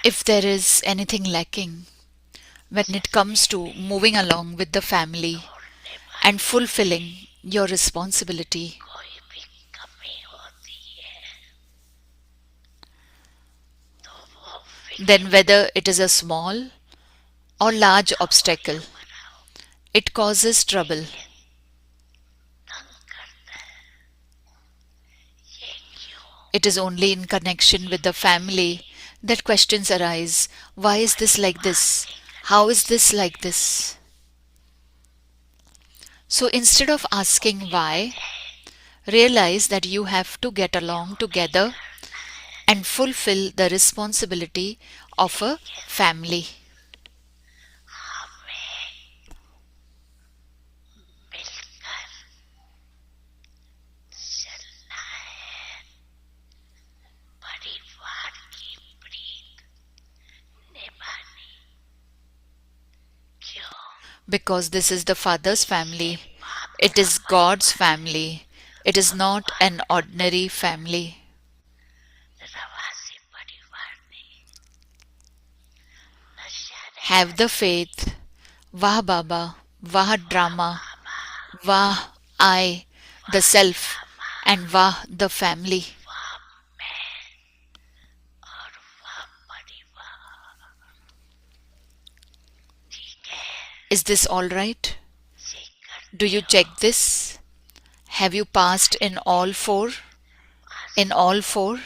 If there is anything lacking when it comes to moving along with the family and fulfilling your responsibility, then whether it is a small or large obstacle, it causes trouble. It is only in connection with the family that questions arise. Why is this like this? How is this like this? So instead of asking why, realize that you have to get along together and fulfill the responsibility of a family. Because this is the Father's family, it is God's family, it is not an ordinary family. Have the faith. Vah Baba, Vah drama, Vah I, the self, and Vah the family. Is this alright? Do you check this? Have you passed in all four? In all four?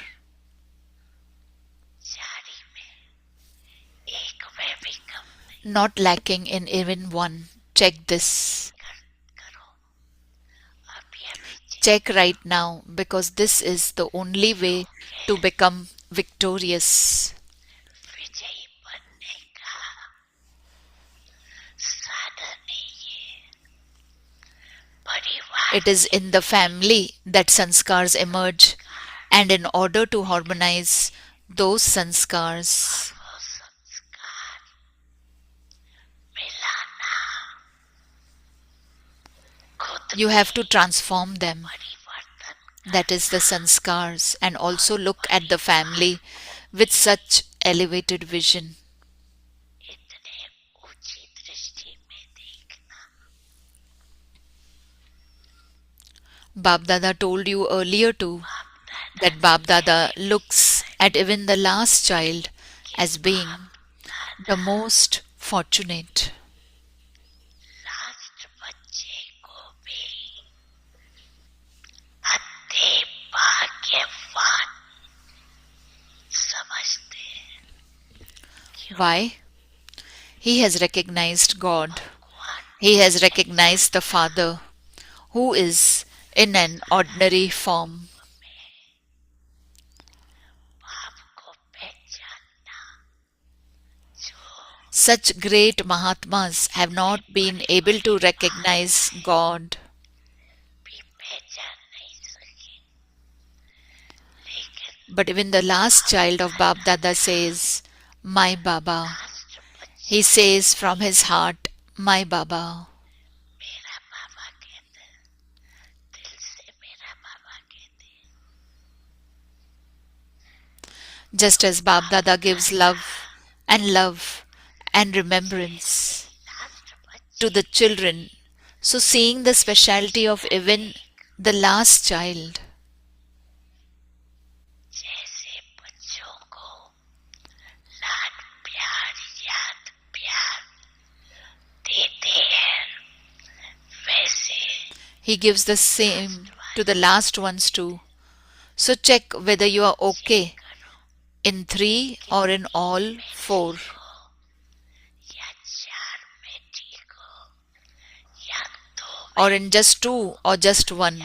Not lacking in even one. Check this. Check right now, because this is the only way to become victorious. It is in the family that sanskars emerge, and in order to harmonize those sanskars, you have to transform them. That is the sanskars, and also look at the family with such elevated vision. Bab Dada told you earlier too that Bab Dada looks at even the last child as being the most fortunate. Why? He has recognized God. He has recognized the Father, who is in an ordinary form. Such great Mahatmas have not been able to recognize God. But even the last child of Bab Dada says, My Baba. He says from his heart, My Baba. Just as Bab Dada gives love and remembrance to the children, so seeing the speciality of even the last child, he gives the same to the last ones too. So check whether you are okay in three or in all four. Or in just two or just one.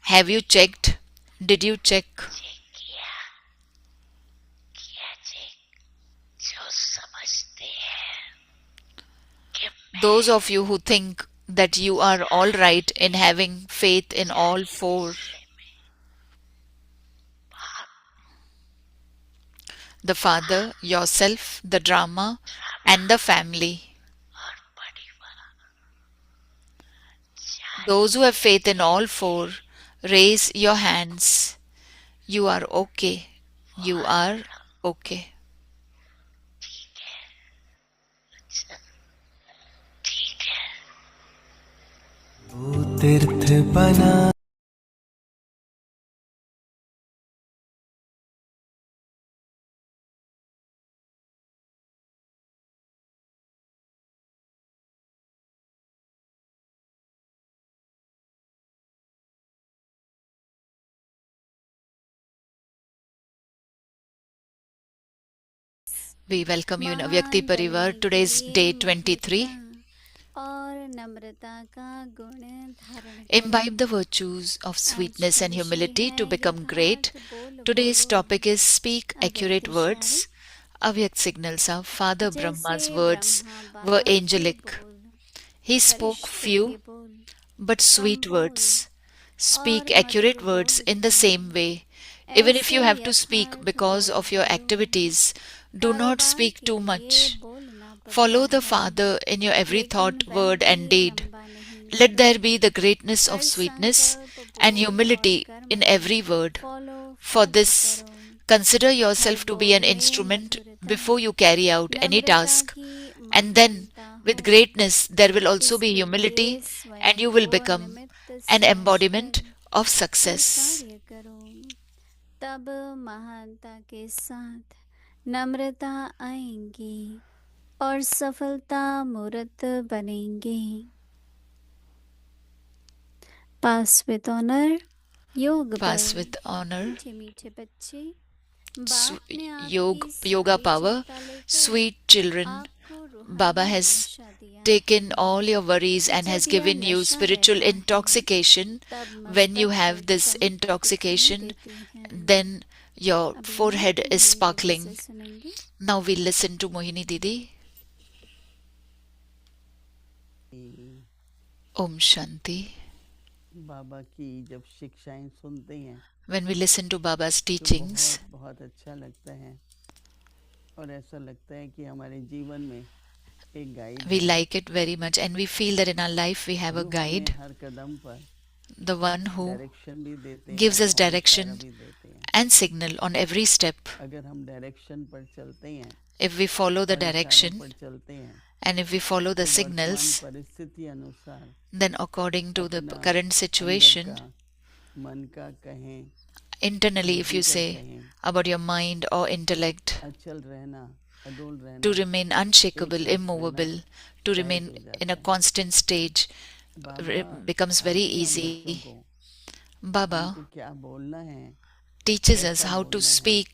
Have you checked? Did you check? Those of you who think that you are all right in having faith in all four, the Father, yourself, the drama, and the family. Those who have faith in all four, raise your hands. You are okay. You are okay. तीर्थ बना। We welcome you in Avyakti महान Parivar. बनने के Today's लिए day मुद्रिका 23. और नम्रता का गुण धारण करो। Imbibe the virtues of आज sweetness का and विषय humility है to become great. यथार्थ बोल Today's बोलो। topic is Speak Accurate अव्यक्तिशाली Words. Avyak signals are Father जैसे Brahma's words ब्रह्मा were बाबा के angelic. बोल, He spoke फरिश्तों के few बोल, but कम sweet बोल words. Speak और accurate मधुर words बोल in the कहो। same way. Even if ऐसे you have to speak यथार्थ because बोल of your बोलो। activities, do not कारोबार speak के too लिए much. बोलना पड़ता Follow the है, Father in your every लेकिन thought, word, and बनते deed. लंबा नहीं Let करो। there be the greatness of her sweetness संकल्प and बोल और humility कर्म in में every word. Follow For follow this, करो। consider her yourself to be बोल an में instrument मधुरता, before you carry out any Namrata task. की And then, महानता हो। with greatness, there will also be इसलिए humility, and स्वयं you will को become निमित्त an समझकर embodiment of हर success. कार्य करो। तब महानता के साथ नम्रता आएंगी और सफलता मूर्त बनेंगी। पास विद ऑनर योग Pass बल। with honor, मीठे मीठे बच्चे, बाप ने आपकी yoga सारी power, चिंता लेकर sweet children. आपको Baba रूहानी has नशा दिया taken है। all your worries and has जब यह given you नशा spiritual रहता है, intoxication. तब When you मस्तक have पर this चमक दिखाई intoxication, देती है। then your अभी हम forehead is मोहिनी दीदी से sparkling. सुनेंगे। Now we listen to Mohini Didi. Om Shanti. बाबा की जब शिक्षाएं सुनते हैं When we listen to Baba's तो teachings, बहुत बहुत अच्छा लगता है और ऐसा लगता है कि हमारे जीवन में एक गाइड we है like it very much and we feel that in our life we have a जो हमें guide, हर कदम पर the one who डायरेक्शन भी देते हैं gives us और इशारा direction भी देते हैं। and signal on every step. अगर हम डायरेक्शन पर चलते हैं If we follow the और इशारों direction पर चलते हैं and if we follow the तो वर्तमान signals, परिस्थिति अनुसार then according to the अपना current अंदर situation, का मन का कहें internally, if बुद्धि you का say कहें about your mind or intellect, अचल रहना अडोल to रहना remain एक unshakable, साथ रहना immovable, to सहज remain हो in a जाता है। constant stage बाबा becomes very सिखाते हैं हम बच्चों easy. को Baba हमको क्या बोलना है teaches us कैसा how to बोलना है speak,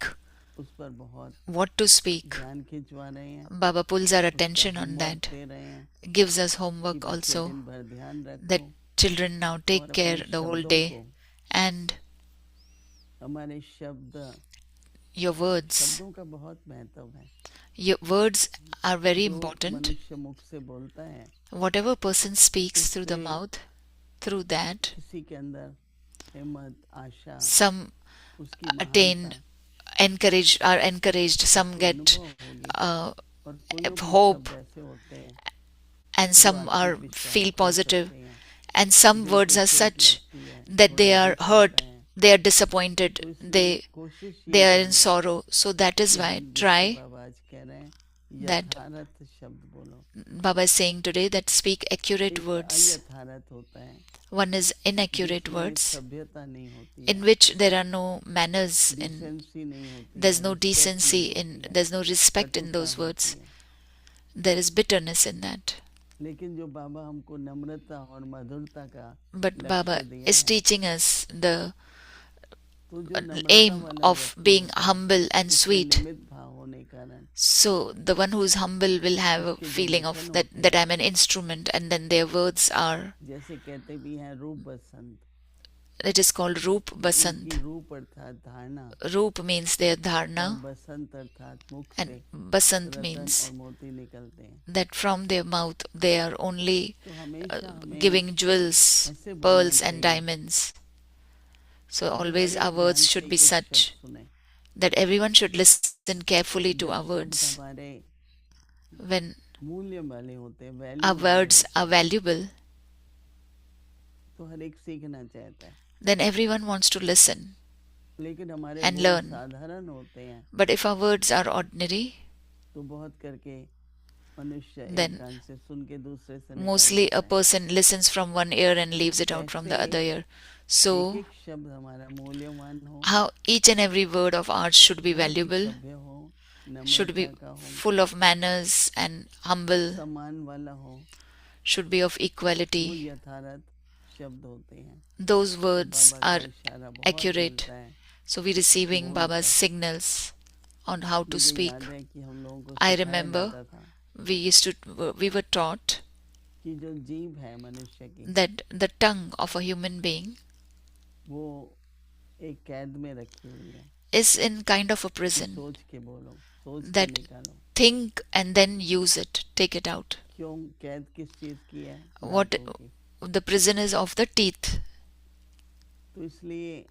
उस पर बहुत what to speak. ध्यान खिंचवा रहे हैं Baba pulls our उसका attention on होमवर्क that, दे रहे हैं gives us कि homework बच्चे also, दिन भर ध्यान that रखो children now और take care अपने the whole शब्दों day, को and हमारे शब्द your words, शब्दों का बहुत महत्व है। your words are very जो important. मनुष्य मुख से बोलता है Whatever person speaks through the उससे mouth, through that किसी के अंदर हिम्मत आशा some उसकी attain महानता are encouraged, some उसको get अनुभव होगी और कोई भी hope, शब्द ऐसे होते हैं and जो some are आत्मिक विश्वास feel बढ़ा positive, सकते हैं। and some दिल words को are चोट such लगती है that they थोड़ा are दुख hurt, होता है they are disappointed, तो इसलिए कोशिश they ये are in करें sorrow. So that is कि why हम जिसको try बाबा आज कह रहे हैं that. यथार्थ शब्द बोलो। Baba is saying today that speak accurate एक words. अयथार्थ होता है One is inaccurate जिसमें words, सभ्यता नहीं होती in है, which there are no manners, in decency नहीं होती there's है, no रिस्पेक्ट decency, नहीं in होती है, there's no respect in कटुता those words. होती है। There is bitterness in that. लेकिन जो बाबा हमको नम्रता और मधुरता का But Baba लक्ष्य दिया is है teaching us the तो जो नम्रता aim वाला of व्यक्ति being होता है humble and उसमें sweet. निमित्त भाव होने के कारण So the one who is humble will have a उसके जो feeling of वचन that होते that हैं I'm an instrument, and then their words are, जैसे कहते भी हैं रूप बसंत, it is called Roop उनकी Basant. रूप अर्थात धारणा Roop means their और dharna, बसंत अर्थात मुख से and Basant रतन means और मोती निकलते हैं। that from their mouth they are only तो हमेशा हमें giving jewels, ऐसे बोलना pearls, and चाहिए diamonds. So कि always हर our एक ध्यान words से should be कुछ शब्द such सुने। that everyone should listen carefully to जब our शब्द words. हमारे When मूल्य वाले होते हैं, वैल्यू our वाले words होते are हैं, valuable, तो हर एक सीखना चाहता है। then everyone wants to listen लेकिन हमारे and बोल learn. साधारण होते हैं But if our words are ordinary, तो बहुत करके मनुष्य एक then कान से सुन के दूसरे से निकाल mostly a देता है। person listens from one ear and leaves it out from the other ear. एक So, एक शब्द हमारा मूल्यवान हो, how each and every word of ours should be बहुत ही valuable, सभ्य हो, should be नम्रता का हो, full of manners and humble, सम्मान वाला हो, should be of वो equality. यथार्थ शब्द होते हैं। Those words बाबा का are इशारा बहुत accurate. मिलता है। So, we're receiving बोल Baba's कर। signals on how to मुझे speak. याद है कि हम लोगों को I सिखाया remember जाता था we were taught कि जो जीभ है मनुष्य की, that the tongue of a human being वो एक कैद में रखी हुई है। is in kind of a कि prison. सोच के बोलो, सोच के That निकालो। think and then use it, take it out. क्यों? कैद किस चीज की है? What दांतों की। the prison is of the teeth. तो इसलिए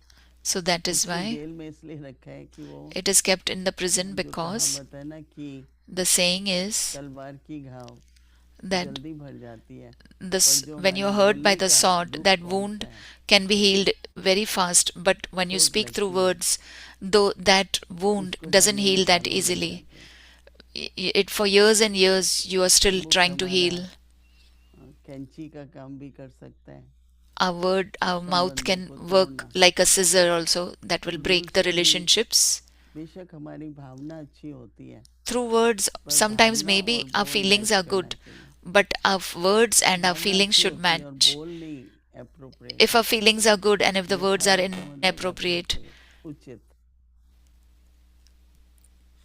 So that is उसको why जेल में इसलिए रखा है कि वो it is kept in the prison, जो because कहावत है ना कि the saying is तलवार की घाव that जल्दी भर जाती है, this, पर जो when you're हमारे hurt by बोलने the का sword, दुख that पहुंचता wound है, can be healed very fast, but when you चोट speak through लगती है, words, though that wound उसको doesn't भरने में heal that सालों लग easily. जाते हैं। It for years and years you are still मुख trying to हमारा heal. कैंची का काम भी कर सकता है, Our mouth संबंधों can को work तोड़ना। like a scissor also, that will दूर break the से भी relationships. बेशक हमारी भावना अच्छी होती है, Through words, पर sometimes भावना maybe और our बोल feelings मैच are करना good, चाहिए। but our words and our भावना feelings अच्छी should होती है और match. बोल नहीं appropriate, If our feelings are good and if the words are यथार्थ मतलब inappropriate, appropriate, उचित,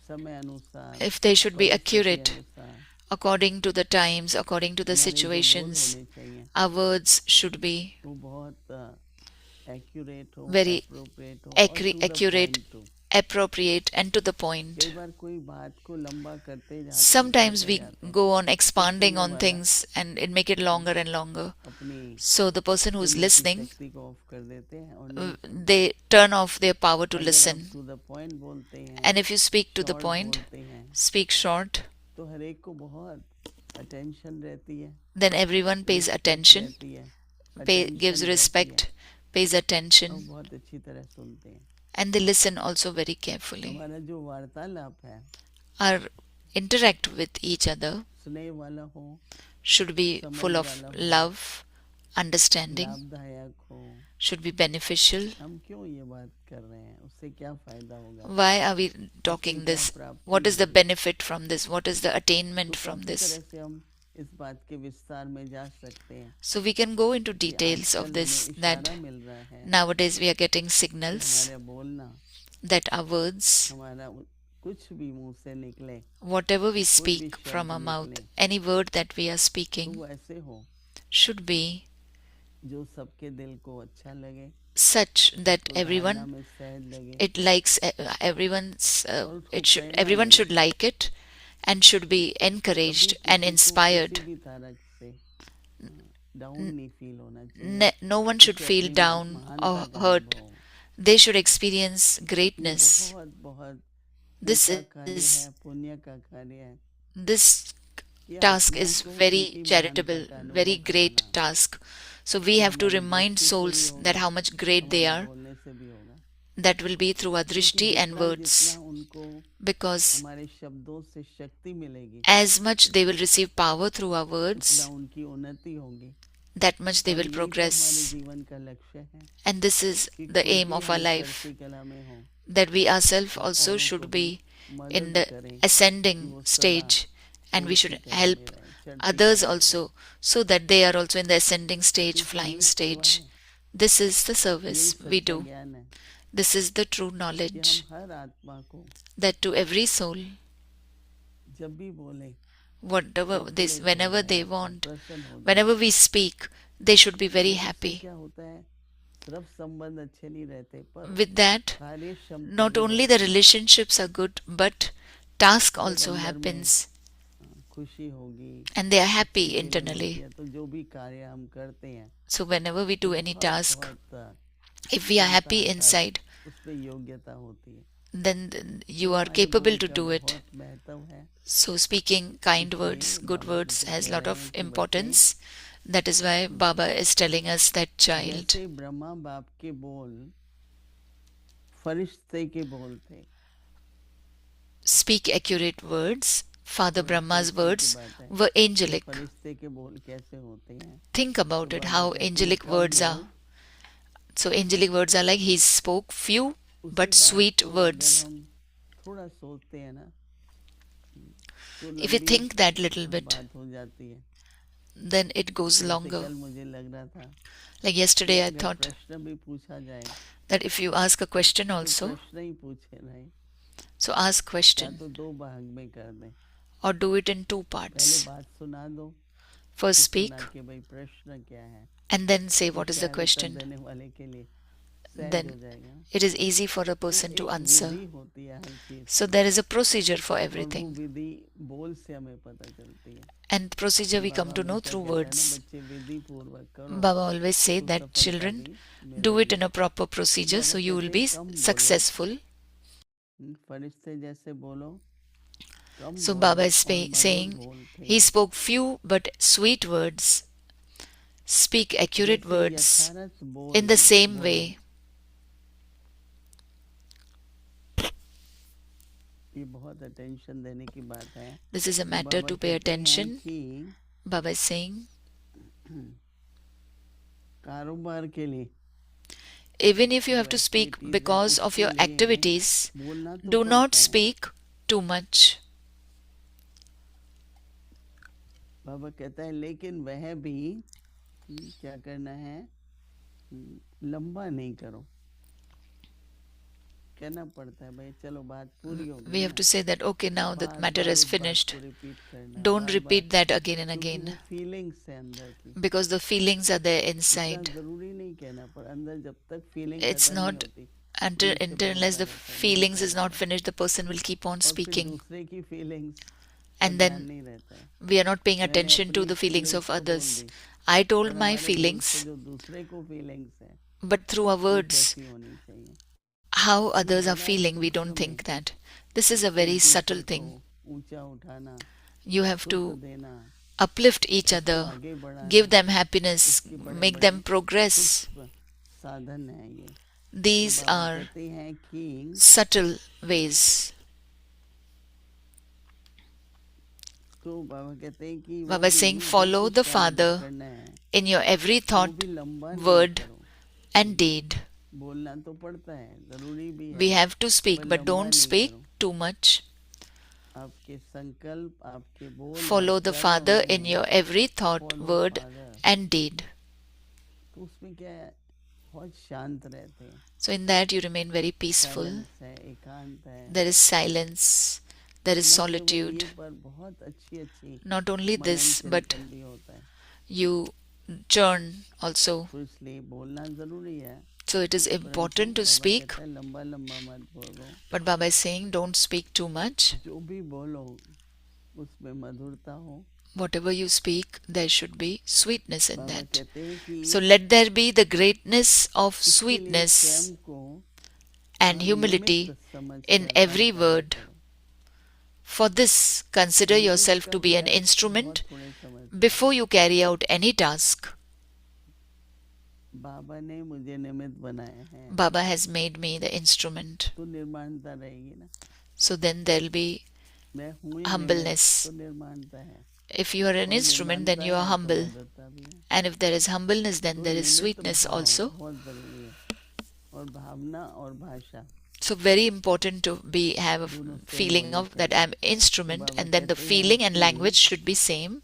समय अनुसार, if they should be परिस्थिति accurate अनुसार, according to the times, according to the हमारे जो बोल situations, होने चाहिए our words should be वो बहुत एक्यूरेट हो, very appropriate हो और to the accurate, point हो। appropriate, and to the point. कई बार कोई बात को लंबा करते जाते Sometimes करते we जाते हैं, go on expanding सुनने on वाला things and it make it longer and longer. अपनी So the person who's सुनने की listening, शक्ति को ऑफ कर देते हैं और नहीं सुनते। they turn off their power to अगर आप listen. टू द पॉइंट बोलते हैं, And if you speak to the short point, बोलते हैं, speak short, तो हर एक को बहुत अटेंशन रहती है, then everyone pays respect attention, रहती है, gives attention रहती respect, है pays और attention, बहुत अच्छी तरह सुनते हैं। and they listen also very carefully. हमारा जो वार्तालाप है Our interact with each other स्नेह वाला हो, should be समझ full of वाला हो, love, understanding, लाभदायक हो। should be beneficial. हम क्यों ये बात कर रहे हैं? उससे क्या फायदा होगा? Why are we उससे talking क्या this? प्राप्ति What is the होगी? benefit from this? What is the तो attainment from काफी this? तरह से हम इस बात के विस्तार में जा सकते हैं So we can go into कि details of आजकल this, हमें that इशारा मिल रहा है nowadays we are getting कि signals हमारा बोलना, that our words, हमारा कुछ भी मुंह से निकले, whatever we कोई भी speak from शब्द our mouth, निकले, any word that we are तो speaking वो ऐसे हो should be जो सबके दिल को अच्छा लगे, such that तो धारणा everyone में सहज लगे it likes everyone's और उसको it should प्रेरणा everyone मिले। should like it and should be कभी encouraged किसी and को inspired. किसी भी तरह से डाउन नहीं फील होना चाहिए। No one should उसे feel अपनी down महानता or का hurt. अनुभव हो। They should experience ये greatness. बहुत बहुत This ऊंचा कार्य is है, पुण्य का कार्य है this कि task आत्मा is को very उनकी महानता charitable, का very अनुभव great कराना। task. So we have to हमारी remind दृष्टि से भी souls that होगा, how much great they हमारे are. बोलने से भी होगा, That will be through our क्योंकि drishti and जितना words, जितना उनको because हमारे शब्दों से शक्ति मिलेगी, as much they will receive power through our words, उतना उनकी उन्नति होगी। that much they और will यही तो हमारे progress. जीवन का लक्ष्य है And this is कि the खुद aim भी of our हम life, चढ़ती कला में हों, that we ourselves also औरों को should भी be in मदद the करें कि ascending वो सदा stage, and we उड़ती should कला help में रहें, चढ़ती others कला में also, रहें। so that they are also in the ascending stage, क्योंकि flying यही सेवा stage. है, This is the यही service we सच्चा do. ज्ञान है This is the true कि knowledge, हम हर आत्मा को that to every soul, जब भी बोले whatever this, प्रफुल्लित हो whenever जाए, they want, प्रसन्न हो जाए। whenever we speak, they should be very इससे happy. क्या होता है, सिर्फ संबंध अच्छे नहीं रहते पर With that, कार्य क्षमता not भी only the relationships are good, but task also अंदर में happens, खुशी होगी, and they are happy feeling होती internally. है, तो जो भी कार्य हम करते हैं So whenever we do any बहुत task, बहुत if we are happy क्षमता inside, उसमें योग्यता होती है। then you are हमारे capable बोल to का do it. बहुत महत्व है। So speaking kind इसलिए words, good बाबा words हमसे has कह lot रहे of हैं कि importance. That is why Baba is telling us that child, जैसे ब्रह्मा बाप के बोल फरिश्ते के बोल थे, speak accurate words Father और Brahma's सोचने की words बात है were कि angelic. फरिश्ते के बोल कैसे होते हैं. Think तो about it, बाबा how कहते हैं angelic कम words are. बोल. So, angelic words are like he spoke few उसी but बात sweet को अगर words. हम थोड़ा सोचते हैं ना, तो If you लंबी think that little bit, बात हो जाती है. then it goes जैसे longer. कल मुझे लग रहा था Like कि yesterday, I अगर thought प्रश्न भी पूछा जाए that if you ask a question तो also, प्रश्न ही पूछे नहीं, so ask या question तो दो भाग में कर दें. or do it in two पहले parts. बात सुना दो, First फिर speak सुना कि भाई प्रश्न क्या है, and then say तो what is the शायद उत्तर question. देने वाले के लिए सहज हो Then जाएगा. it is easy for a तो person to एक answer. विधि होती है हर चीज So की, there is a procedure for और वो everything. विधि बोल से हमें पता चलती है. And procedure we come Baba to know हमेशा through कहता है ना, words. बच्चे विधि पूर्वक करो Baba always say तो that सफलता children भी do it मिलेगी. in a proper तो procedure Baba so you will कहते हैं be कम बोलो, successful. फरिश्ते जैसे बोलो, कम So बोलो Baba is और मधुर saying बोल थे. he spoke few but sweet words. Speak accurate जैसे words यथार्थ बोल in the same बोलो. way. ये बहुत अटेंशन देने की बात है. This is a तो matter बाबा to pay कहते हैं attention. कि Baba is saying कारोबार के लिए even if you have to जो speak एक्टिविटीज है because of उसके your लिए activities, बोलना तो do not पड़ता है. speak too much. बाबा कहता है लेकिन वह भी क्या करना है, लंबा नहीं करो. कहना पड़ता है भाई चलो बात पूरी हो We गई have ना, to say that okay, now that bar matter bar is उस बात finished. को रिपीट करना है, Don't bar repeat bar, that again and क्योंकि again वो फीलिंग्स है अंदर की. because the feelings are there इतना inside. जरूरी नहीं कहना, पर अंदर जब तक फीलिंग It's खत्म नहीं not होती until unless the feelings is not finish finished, the person will keep on और फिर speaking. दूसरे की फीलिंग्स And ध्यान then नहीं रहता है. we are not paying मैंने attention to अपनी the feelings फीलिंग्स of तो बोल others. दी, I पर told my हमारे मुंह से feelings, जो दूसरे को फीलिंग्स है but through our वो words, कैसी होनी चाहिए. how तो others are बड़ा feeling, we सूक्ष्म don't है. think that. This is a एक very दूसरे subtle को thing. ऊंचा उठाना, You have सुख to देना, uplift each उसको other, आगे बढ़ाना, give them happiness, उसके बड़े make बड़े them progress. सूक्ष्म साधन है ये. तो These बाबा are कहते हैं कि subtle ways. तो बाबा कहते हैं कि Baba is saying, follow the Father करना है in your every वो thought, भी लंबा नहीं word, करो. and deed. बोलना तो पड़ता है, जरूरी भी है, We have to speak, पर but लंबा don't नहीं speak करो. too much. आपके संकल्प, आपके बोल, Follow the Father in में your every thought, follow word, Father. and deed. तो उसमें क्या है, बहुत शांत रहते हैं. So in that you remain very peaceful. Silence है, एकांत है. There is silence, there is न केवल solitude. ये, पर बहुत अच्छी अच्छी Not only Manan this, but चिंतन भी होता है. you churn also. तो इसलिए बोलना जरूरी है, So it is परंतु important to बाबा speak, कहता है लंबा लंबा मत बोलो. but Baba is saying don't speak too much. जो भी बोलो उसमें मधुरता हो. Whatever you speak, there should be sweetness in Baba that. कहते हैं कि So let there be the greatness of इसके लिए sweetness स्वयं को and humility निमित्त समझ in कर every काम word. करो. For this, consider yourself to be an बहुत instrument थोड़े समझ. before you carry out any task. बाबा ने मुझे निमित्त बनाया है, Baba has made me the instrument. तो निर्माणता रहेगी ना. So then there will be मैं हूँ ही humbleness. निमित्त, तो निर्माणता है. If you are an और instrument, then निर्माणता you are है तो humble. मधुरता भी है. And if there is humbleness, then तो there is निमित्त sweetness भाव also. बहुत जरूरी है. और भावना और भाषा So very important to have a feeling of that I'm instrument, and then the feeling and language should be same.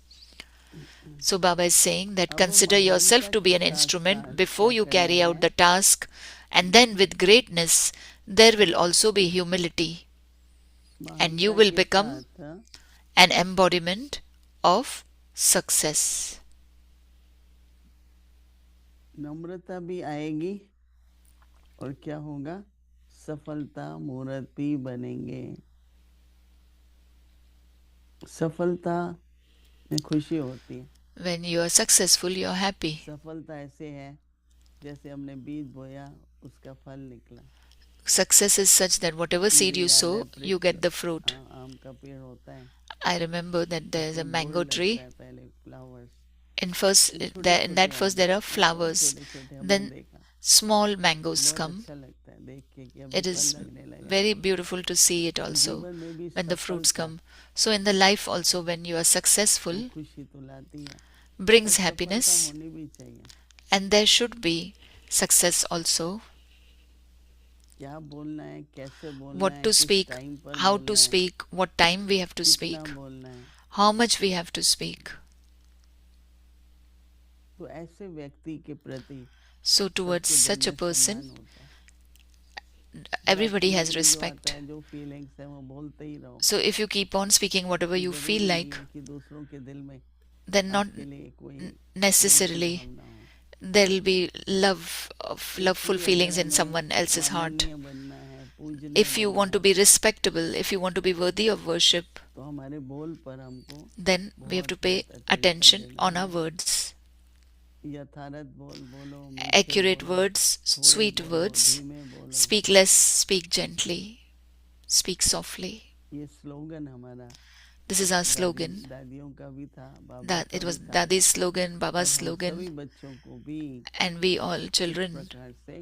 So Baba is saying that consider yourself to be an instrument before you carry out the task, and then with greatness there will also be humility, and you will become an embodiment of success. नम्रता भी आएगी और क्या होगा, सफलता मूर्ति बनेंगे. सफलता में खुशी होती है. When you are successful, you are happy. सफलता ऐसे है जैसे हमने बीज बोया उसका फल निकला. Success is such that whatever seed you sow, you get the fruit. आम का पेड़ होता है. I remember that there is a mango tree. पहले flowers. In that first there are flowers. Then small mangoes बहुत come. अच्छा लगता है देख के कि अभी It फल is लगने लगा। very beautiful to see it तो also जीवन में भी when the fruits सफलता come. So in the life also, when you are वो successful, खुशी तो लाती है, पर brings सफलता happiness, होनी भी चाहिए। and there should be success also. क्या बोलना है, कैसे बोलना What है, to किस speak, टाइम पर how to बोलना है, speak, what time we have to speak, कितना बोलना है, how much we have to speak. तो ऐसे व्यक्ति के प्रति So towards सबके दिल such a में person, सम्मान होता है। everybody बाकी has में जो आता respect. है, जो फीलिंग्स है वो बोलते ही रहो। So if you keep on speaking whatever तो you feel जरूरी नहीं like, है कि दूसरों के दिल में then not आपके लिए कोई प्रेम की necessarily भावना हो। there will be loveful इसलिए feelings अगर in हमें someone else's heart. माननीय बनना है, पूजनीय If you बनना want to है, be respectable, if you want to be worthy of worship, तो हमारे बोल पर हमको then we have to बहुत pay बहुत अटेंशन attention देना on our है। words. यथार्थ बोल बोलो, मीठे Accurate बोलो, words, थोड़े sweet बोलो, words. धीमे बोलो। Speak less, speak gently, speak softly. ये स्लोगन हमारा This is our slogan. दादियों का भी था, बाबा That का it भी was था, Dadi's slogan, और Baba's हम slogan, सभी बच्चों को भी and we all इस children प्रकार से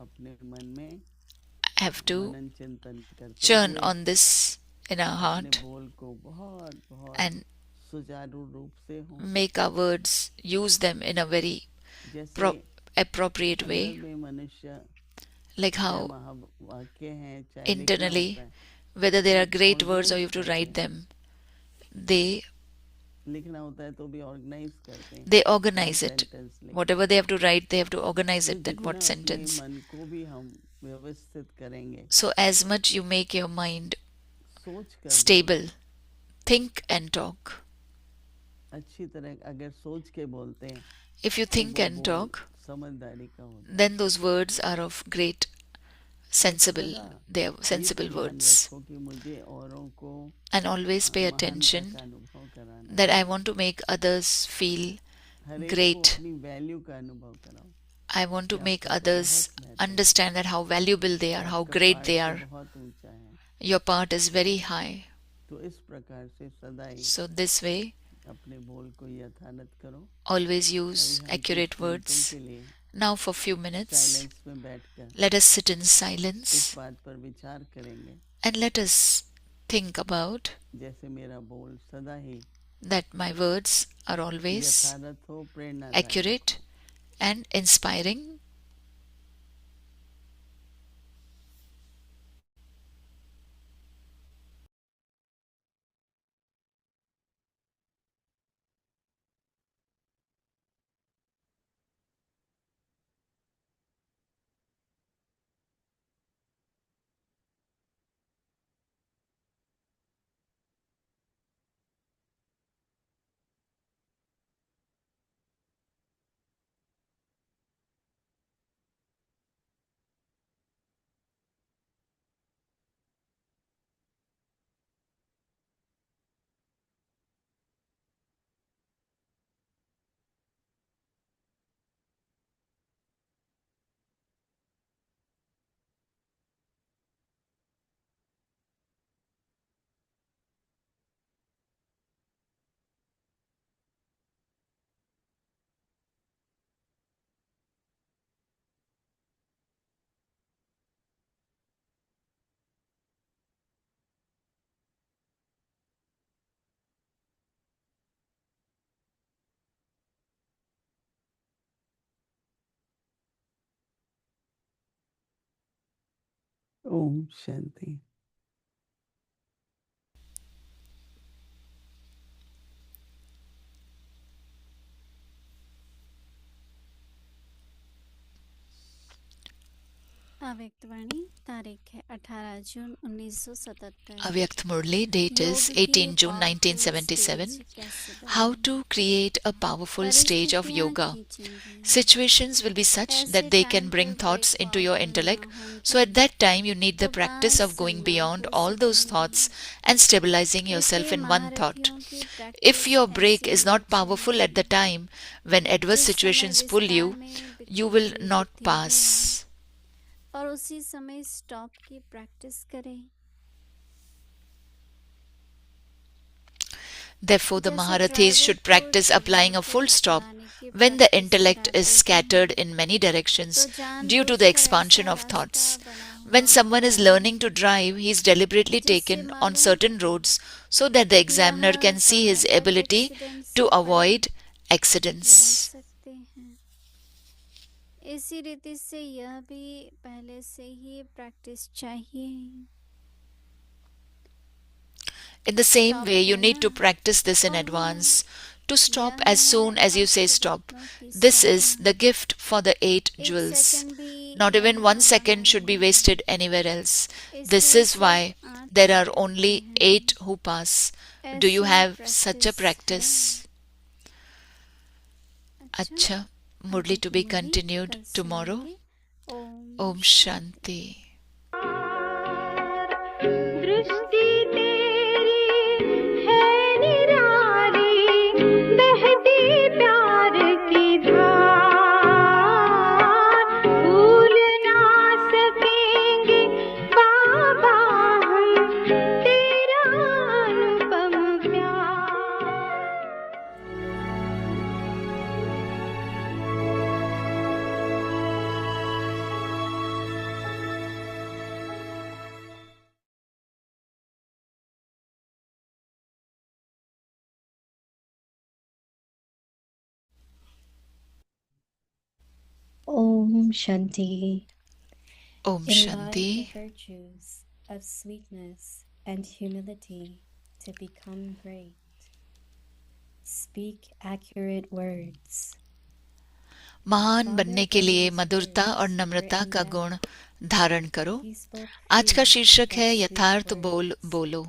अपने मन में have to मनन चिंतन करते churn हुए on this in our अपने heart बोल को बहुत बहुत and सुचारू रूप से हो। make our words, use them in a very जैसे appropriate way, अंदर में मनुष्य like चाहे how महावाक्य हैं, चाहे लिखना internally, होता है, whether there are हम great words or organise you have to करते write हैं। them, they लिखना होता है तो भी ऑर्गेनाइज करते हैं, they कौन organize it. सेंटेंस लिखें। Whatever they have to write, they have to organize तो it, that जितना what अपने sentence. मन को भी हम व्यवस्थित करेंगे, So as much you make your mind सोच कर stable, think and talk. अच्छी तरह अगर सोच के बोलते हैं If you तो think वो and बोल talk, समझदारी का होता है। then those words are of great sensible, सदा they are ये तो sensible ध्यान words. रखो कि मुझे औरों को And always pay महानता attention का अनुभव कराना that है। I want to make others feel हर एक को great. अपनी वैल्यू का अनुभव कराओ I want to कि make आपका तो others बहुत महत्व है, understand that how valuable they are, how आपका great पार्ट they तो are. बहुत ऊंचा है। Your part is very high. तो इस प्रकार से सदा ही So this way, अपने बोल को यथार्थ करो। always अभी use हम कुछ accurate मिनटों words. के लिए Now for few minutes, silence में बैठकर let us sit in इस silence बात पर विचार करेंगे, and let us think about जैसे मेरा बोल सदा ही that my words are always यथार्थ हो, प्रेरणादायक accurate and inspiring. Om Shanti. अव्यक्तवाणी तारीख है 18 जून 1977। Avyakt Murli, date is 18 June 1977. How to create a powerful stage of yoga. Situations will be such that they can bring thoughts into your intellect. So at that time, you need the practice of going beyond all those thoughts and stabilizing yourself in one thought. If your break is not powerful at the time when adverse situations pull you, you will not pass. और उसी समय stop की practice करें। Therefore, the जैसे Maharathis should driver को practice applying a traveller को full stop चलाने की when the practice intellect is कराते scattered हैं, in many तो directions due to the जानबूझकर expansion ऐसा of रास्ता thoughts. बना When हुआ someone is होता है learning to drive, he is deliberately जिससे taken on मालूम certain roads so that the कि examiner यहाँ can see his समय पर ability एक्सीडेंट to से बच avoid accidents. सकते हैं। इसी रीति से यह भी पहले से ही प्रैक्टिस चाहिए। In the same stop way, you need to देना practice this in और advance to stop यह as soon है as you say आपके stop. रत्नों की This is Sadhana. the gift for the 8 एक jewels. सेकंड भी Not even यहाँ 1 second वहाँ should be नहीं, wasted anywhere else. This इसलिए is सिर्फ why 8 there are step होते only हैं। 8 who pass. Do you ऐसी have such a प्रैक्टिस है। practice? अच्छा, अच्छा, Murli आगे to की be मुरली continued कल tomorrow. सुनेंगे। Om Shanti. दृष्टि तेरी है निराली, बहती प्यार की धार, भूल ना सकेंगे बाबा हम तेरा अनुपम प्यार। Om Shanti. Om Imbibe the Shanti. virtues of sweetness and humility to become great. Speak accurate words. महान Father बनने के लिए Brahma's मधुरता और words were नम्रता का endowed. गुण धारण करो. He spoke आज का pure शीर्षक but है sweet यथार्थ words. बोलो.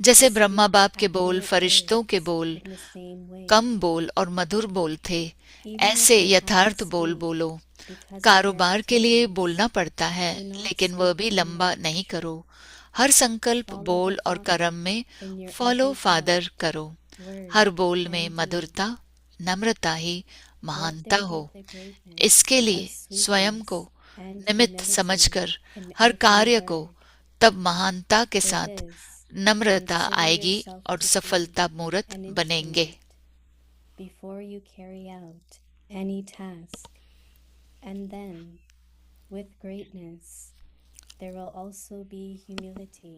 जैसे ब्रह्मा Speak बाप के बोल accurate फरिश्तों के words बोल in the same way. कम बोल और मधुर बोल थे, Even if ऐसे you have यथार्थ to बोल speak बोलो. because of कारोबार your के लिए activities, बोलना पड़ता है, do not लेकिन वह speak भी too लंबा much. नहीं करो. हर संकल्प Follow बोल the और Father कर्म में in your follow every father thought, करो. word, हर बोल में and deed. मधुरता नम्रता ही Let महानता there हो. be the greatness इसके of लिए स्वयं को sweetness and निमित्त humility समझकर in हर every कार्य को word. तब महानता के For साथ this, नम्रता consider आएगी yourself और to be सफलता मूर्त an बनेंगे. instrument before you carry out any task. And then, with greatness, there will also be humility,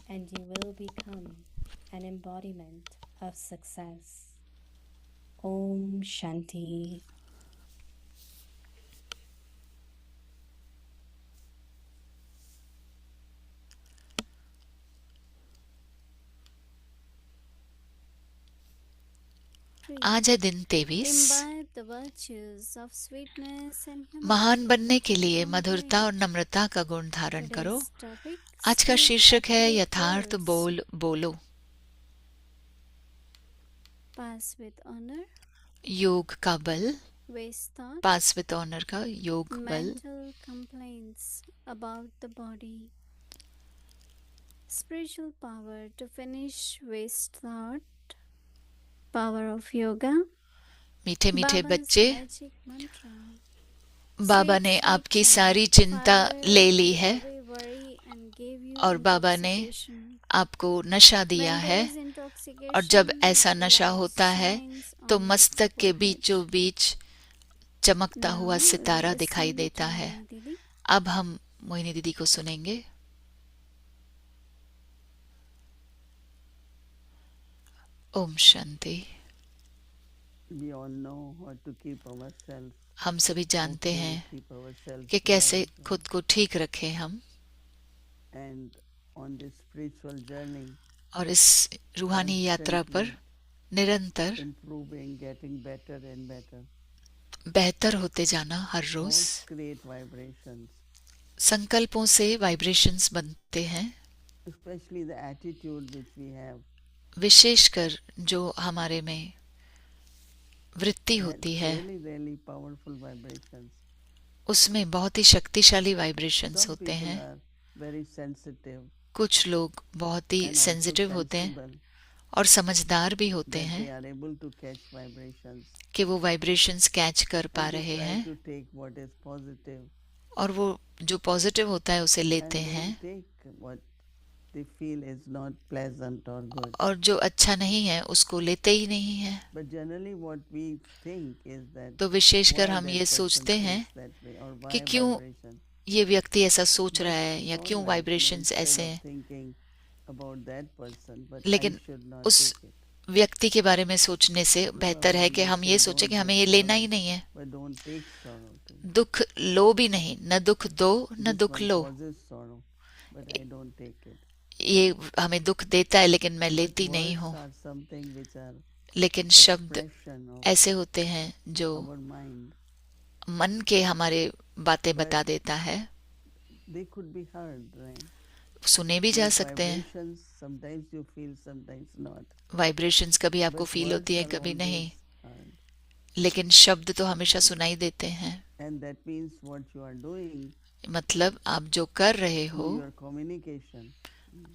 and you will become an embodiment of success. Om Shanti. आज है दिन 23. Imbibe the virtues of sweetness and महान humility बनने के to लिए become मधुरता और great. नम्रता का गुण धारण करो. Today's topic, आज का speak शीर्षक है accurate यथार्थ words. बोल बोलो. Pass with honor, योग का बल. waste thought, pass with honour का योग बल. mental complaints about the body. Spiritual power to finish waste thought. Power of yoga. मीठे मीठे Baba's बच्चे, magic mantra. बाबा Sweet, ने sweet आपकी child, सारी चिंता Father ले ली took है away worry and gave you और बाबा ने intoxication. आपको नशा दिया When है. there is intoxication, और जब ऐसा नशा light होता है shines तो on मस्तक के forehead. बीचों बीच चमकता हुआ Now सितारा listen दिखाई to देता है. Moini Didi. अब हम मोहिनी दीदी को सुनेंगे. Om Shanti. We all know how to keep ourselves, हम सभी how जानते to हैं keep ourselves कि कैसे right. खुद को ठीक रखें हम. And on this spiritual journey, और इस रूहानी यात्रा पर constantly निरंतर improving, getting better and better. बेहतर होते जाना हर रोज. Thoughts create vibrations, संकल्पों से वाइब्रेशंस बनते हैं, especially the attitude which we have. विशेषकर जो हमारे में वृत्ति That's होती है really, really powerful vibrations. उसमें बहुत ही शक्तिशाली वाइब्रेशंस Some होते people हैं. are very sensitive कुछ लोग बहुत ही and also सेंसिटिव होते हैं sensible और समझदार भी होते that हैं they are able to catch vibrations. कि वो वाइब्रेशंस कैच कर पा And they रहे try हैं to take what is positive और वो जो पॉजिटिव होता है उसे and लेते they हैं take what they feel is not pleasant or good. और जो अच्छा नहीं है उसको लेते ही नहीं है। But generally what we think is that तो विशेषकर why हम that ये person सोचते हैं thinks that way or कि why क्यों vibration. ये व्यक्ति ऐसा सोच रहा But है या it's all क्यों right, वाइब्रेशंस instead ऐसे of हैं, thinking about that person, but I लेकिन should not उस take it. व्यक्ति के बारे में सोचने से No, बेहतर है Bhagavan कि will हम say, ये सोचें don't कि हमें have ये लेना sorrow, ही नहीं है। but don't take sorrow too. दुख लो भी नहीं, न दुख दो न This दुख one low. causes sorrow, but I don't take it. ये हमें दुख देता है लेकिन मैं But लेती नहीं words हूँ। are something which are लेकिन शब्द expression of ऐसे होते हैं जो our mind. मन के हमारे बातें But बता देता है, they could be heard, right? सुने भी जा Like सकते हैं। vibrations, sometimes you feel, sometimes not. Vibrations कभी आपको But फील होती words है are कभी नहीं, always heard. लेकिन शब्द तो हमेशा सुनाई देते हैं। And that means what you are doing मतलब आप जो कर रहे हो through your communication,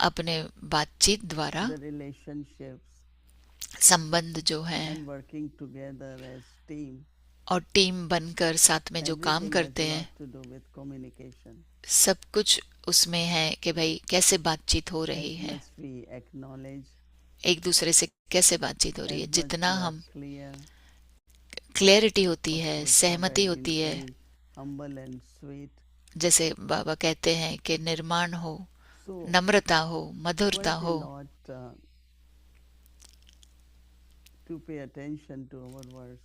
अपने बातचीत द्वारा, the relationships, संबंध जो है and working together as team, और टीम बनकर साथ में जो काम everything has करते हैं, lot to do with communication. सब कुछ उसमें है कि भाई कैसे बातचीत हो रही As है, much we acknowledge, एक दूसरे से कैसे बातचीत हो रही है, as much जितना we are हम clear, क्लैरिटी होती है, of course, सहमति Baba होती is है, very humble and sweet. जैसे बाबा कहते हैं कि निर्माण हो, So नम्रता हो, मधुरता quite a हो, lot to pay attention to our words.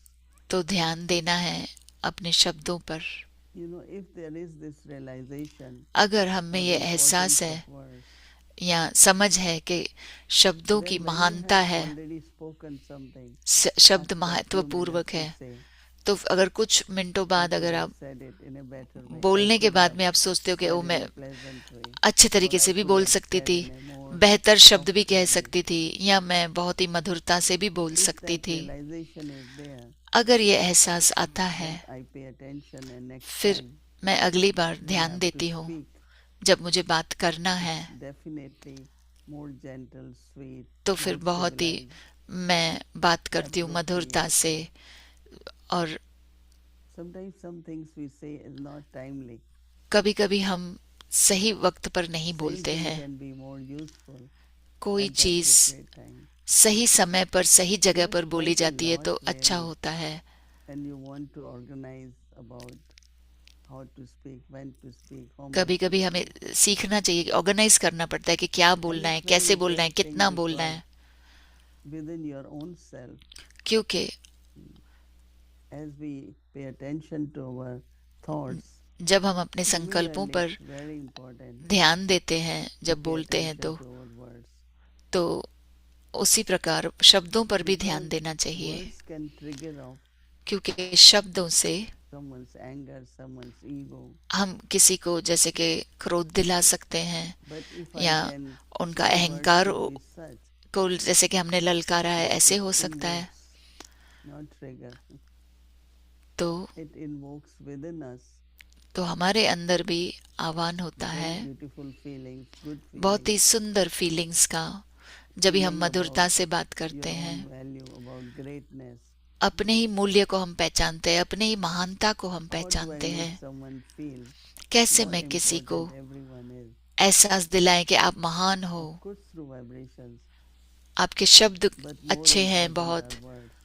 तो ध्यान देना है अपने शब्दों पर। You know, if there is this realization अगर हम में or ये importance एहसास है of words, या समझ है कि शब्दों की then when you महानता have है, already spoken something, शब्द after few महत्वपूर्वक minutes है, you say, तो अगर कुछ मिनटों I बाद could अगर have आप said it in a better way. I बोलने के could बाद have में आप सोचते हो कि said ओ in मैं a pleasant way, अच्छे तरीके or I से भी could बोल have सकती said थी, in a more बेहतर शब्द भी softer कह way. सकती थी, या मैं बहुत ही मधुरता से भी बोल If सकती that थी। realization is there, अगर ये एहसास आता है, then I pay attention and next फिर time मैं अगली बार when I ध्यान have to देती हूँ, speak, जब मुझे बात करना है it's definitely more gentle, sweet, तो फिर more बहुत ही civilized, मैं बात करती हूँ मधुरता appropriate. से। और Sometimes some things we say is not timely. कभी कभी हम सही वक्त पर नहीं Same बोलते thing हैं। can be more useful कोई at the चीज appropriate time. सही समय पर सही जगह There's पर बोली quite a जाती है तो lot अच्छा really, होता है। and you want to organize about how to speak, when to speak, how much कभी to कभी हमें speak. सीखना चाहिए, ऑर्गेनाइज करना पड़ता है कि क्या And बोलना है, it's very कैसे बोलना है, interesting कितना बोलना because है, within your own self, क्योंकि as we pay attention to our thoughts, जब हम अपने संकल्पों similarly पर it's very important ध्यान देते हैं, to जब pay बोलते हैं attention to our words. तो उसी प्रकार शब्दों पर भी ध्यान Because देना चाहिए, words can trigger off क्योंकि शब्दों से someone's anger, someone's ego. हम किसी को जैसे कि क्रोध दिला सकते हैं, But if I या can उनका say words अहंकार should be such को जैसे कि हमने ललकारा है that ऐसे it हो सकता है, invokes, not trigger, तो it invokes within us तो हमारे अंदर भी आह्वान होता very है beautiful feelings, good बहुत ही feelings, सुंदर फीलिंग्स का, जब भी हम feeling मधुरता about से बात your करते हैं, own value, about greatness. अपने ही मूल्य को हम पहचानते हैं, अपने ही महानता को हम How do I पहचानते make हैं। someone feel कैसे how मैं किसी को important everyone is? एहसास दिलाएं कि आप महान हो, Of course through vibrations, आपके शब्द but more अच्छे हैं important बहुत, are words.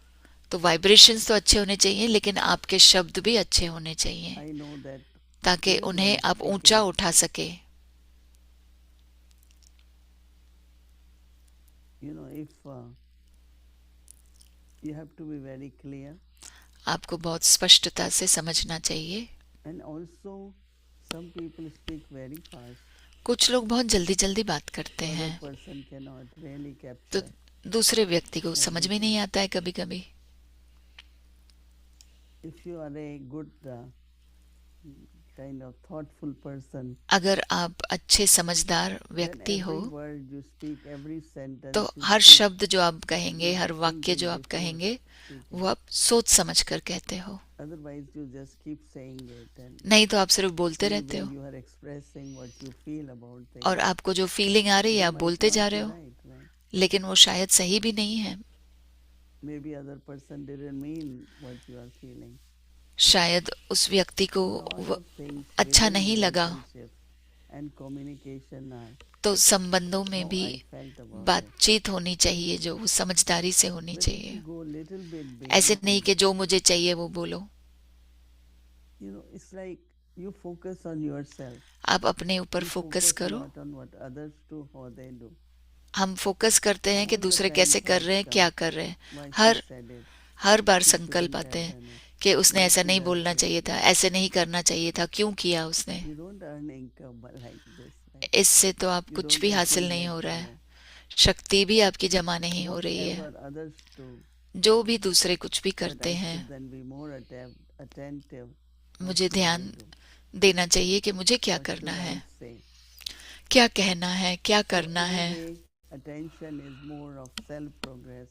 तो वाइब्रेशंस तो अच्छे होने चाहिए, लेकिन आपके शब्द भी अच्छे होने चाहिए I know that ताकि even उन्हें while आप speaking, ऊंचा उठा सके। you know, if you have to be very clear, आपको बहुत स्पष्टता से समझना चाहिए। and also some people speak very fast. कुछ लोग बहुत जल्दी जल्दी बात करते Other हैं, person cannot really तो capture. दूसरे व्यक्ति को समझ में नहीं आता है कभी कभी। If you are a good kind of thoughtful person, अगर आप अच्छे समझदार then व्यक्ति हो every word you speak, every sentence तो you हर speak, शब्द जो आप कहेंगे, you हर are वाक्य जो thinking आप before कहेंगे, speaking. वो आप सोच समझ कर कहते हो, Otherwise you just keep saying it, and नहीं तो आप सिर्फ बोलते still रहते when हो, you are expressing what you feel about things, और आपको जो फीलिंग आ रही है you आप might बोलते not जा be रहे हो, right, right? लेकिन वो शायद सही भी नहीं है। Maybe other person didn't mean what you are feeling. शायद उस व्यक्ति को Lot वो of things अच्छा within नहीं लगा, relationship and communication are तो संबंधों में how भी I felt about it. बातचीत होनी चाहिए जो वो समझदारी से होनी But if चाहिए. you go little bit ऐसे beyond, नहीं कि जो मुझे चाहिए वो बोलो. it's like you focus on yourself. आप अपने ऊपर You फोकस focus करो. not on what others do, how they do. हम फोकस करते हैं कि All the दूसरे time कैसे कर thoughts रहे हैं, come. क्या कर रहे हैं. Why she her said it, her bar she संकल्प shouldn't आते have हैं done it. कि उसने Why ऐसा she नहीं does बोलना this, चाहिए था, that. ऐसे नहीं करना चाहिए था, क्यों किया उसने. You don't earn income like this, right? इससे तो आप You कुछ don't भी हासिल नहीं accumulate हो रहा है. power. शक्ति भी आपकी जमा नहीं हो रही है. Whatever others do, जो भी दूसरे कुछ भी but करते I हैं, should then be more attentive. What मुझे should I ध्यान do? देना चाहिए कि मुझे क्या What करना should है, I say? क्या कहना है, क्या So करना in a है. way, attention is more of self-progress,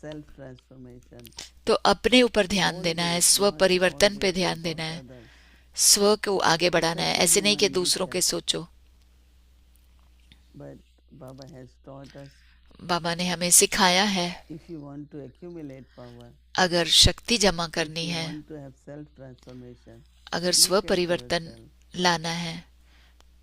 self-transformation. तो अपने ऊपर ध्यान देना है, Always, स्व not परिवर्तन पे always ध्यान about देना है, others. स्व को आगे बढ़ाना है. Such is ऐसे नहीं कि human दूसरों के nature. सोचो. But Baba has taught us, बाबा ने हमें सिखाया है, if you want to accumulate power, अगर शक्ति जमा if करनी you है, want to have self-transformation, अगर स्व look at परिवर्तन yourself. लाना है,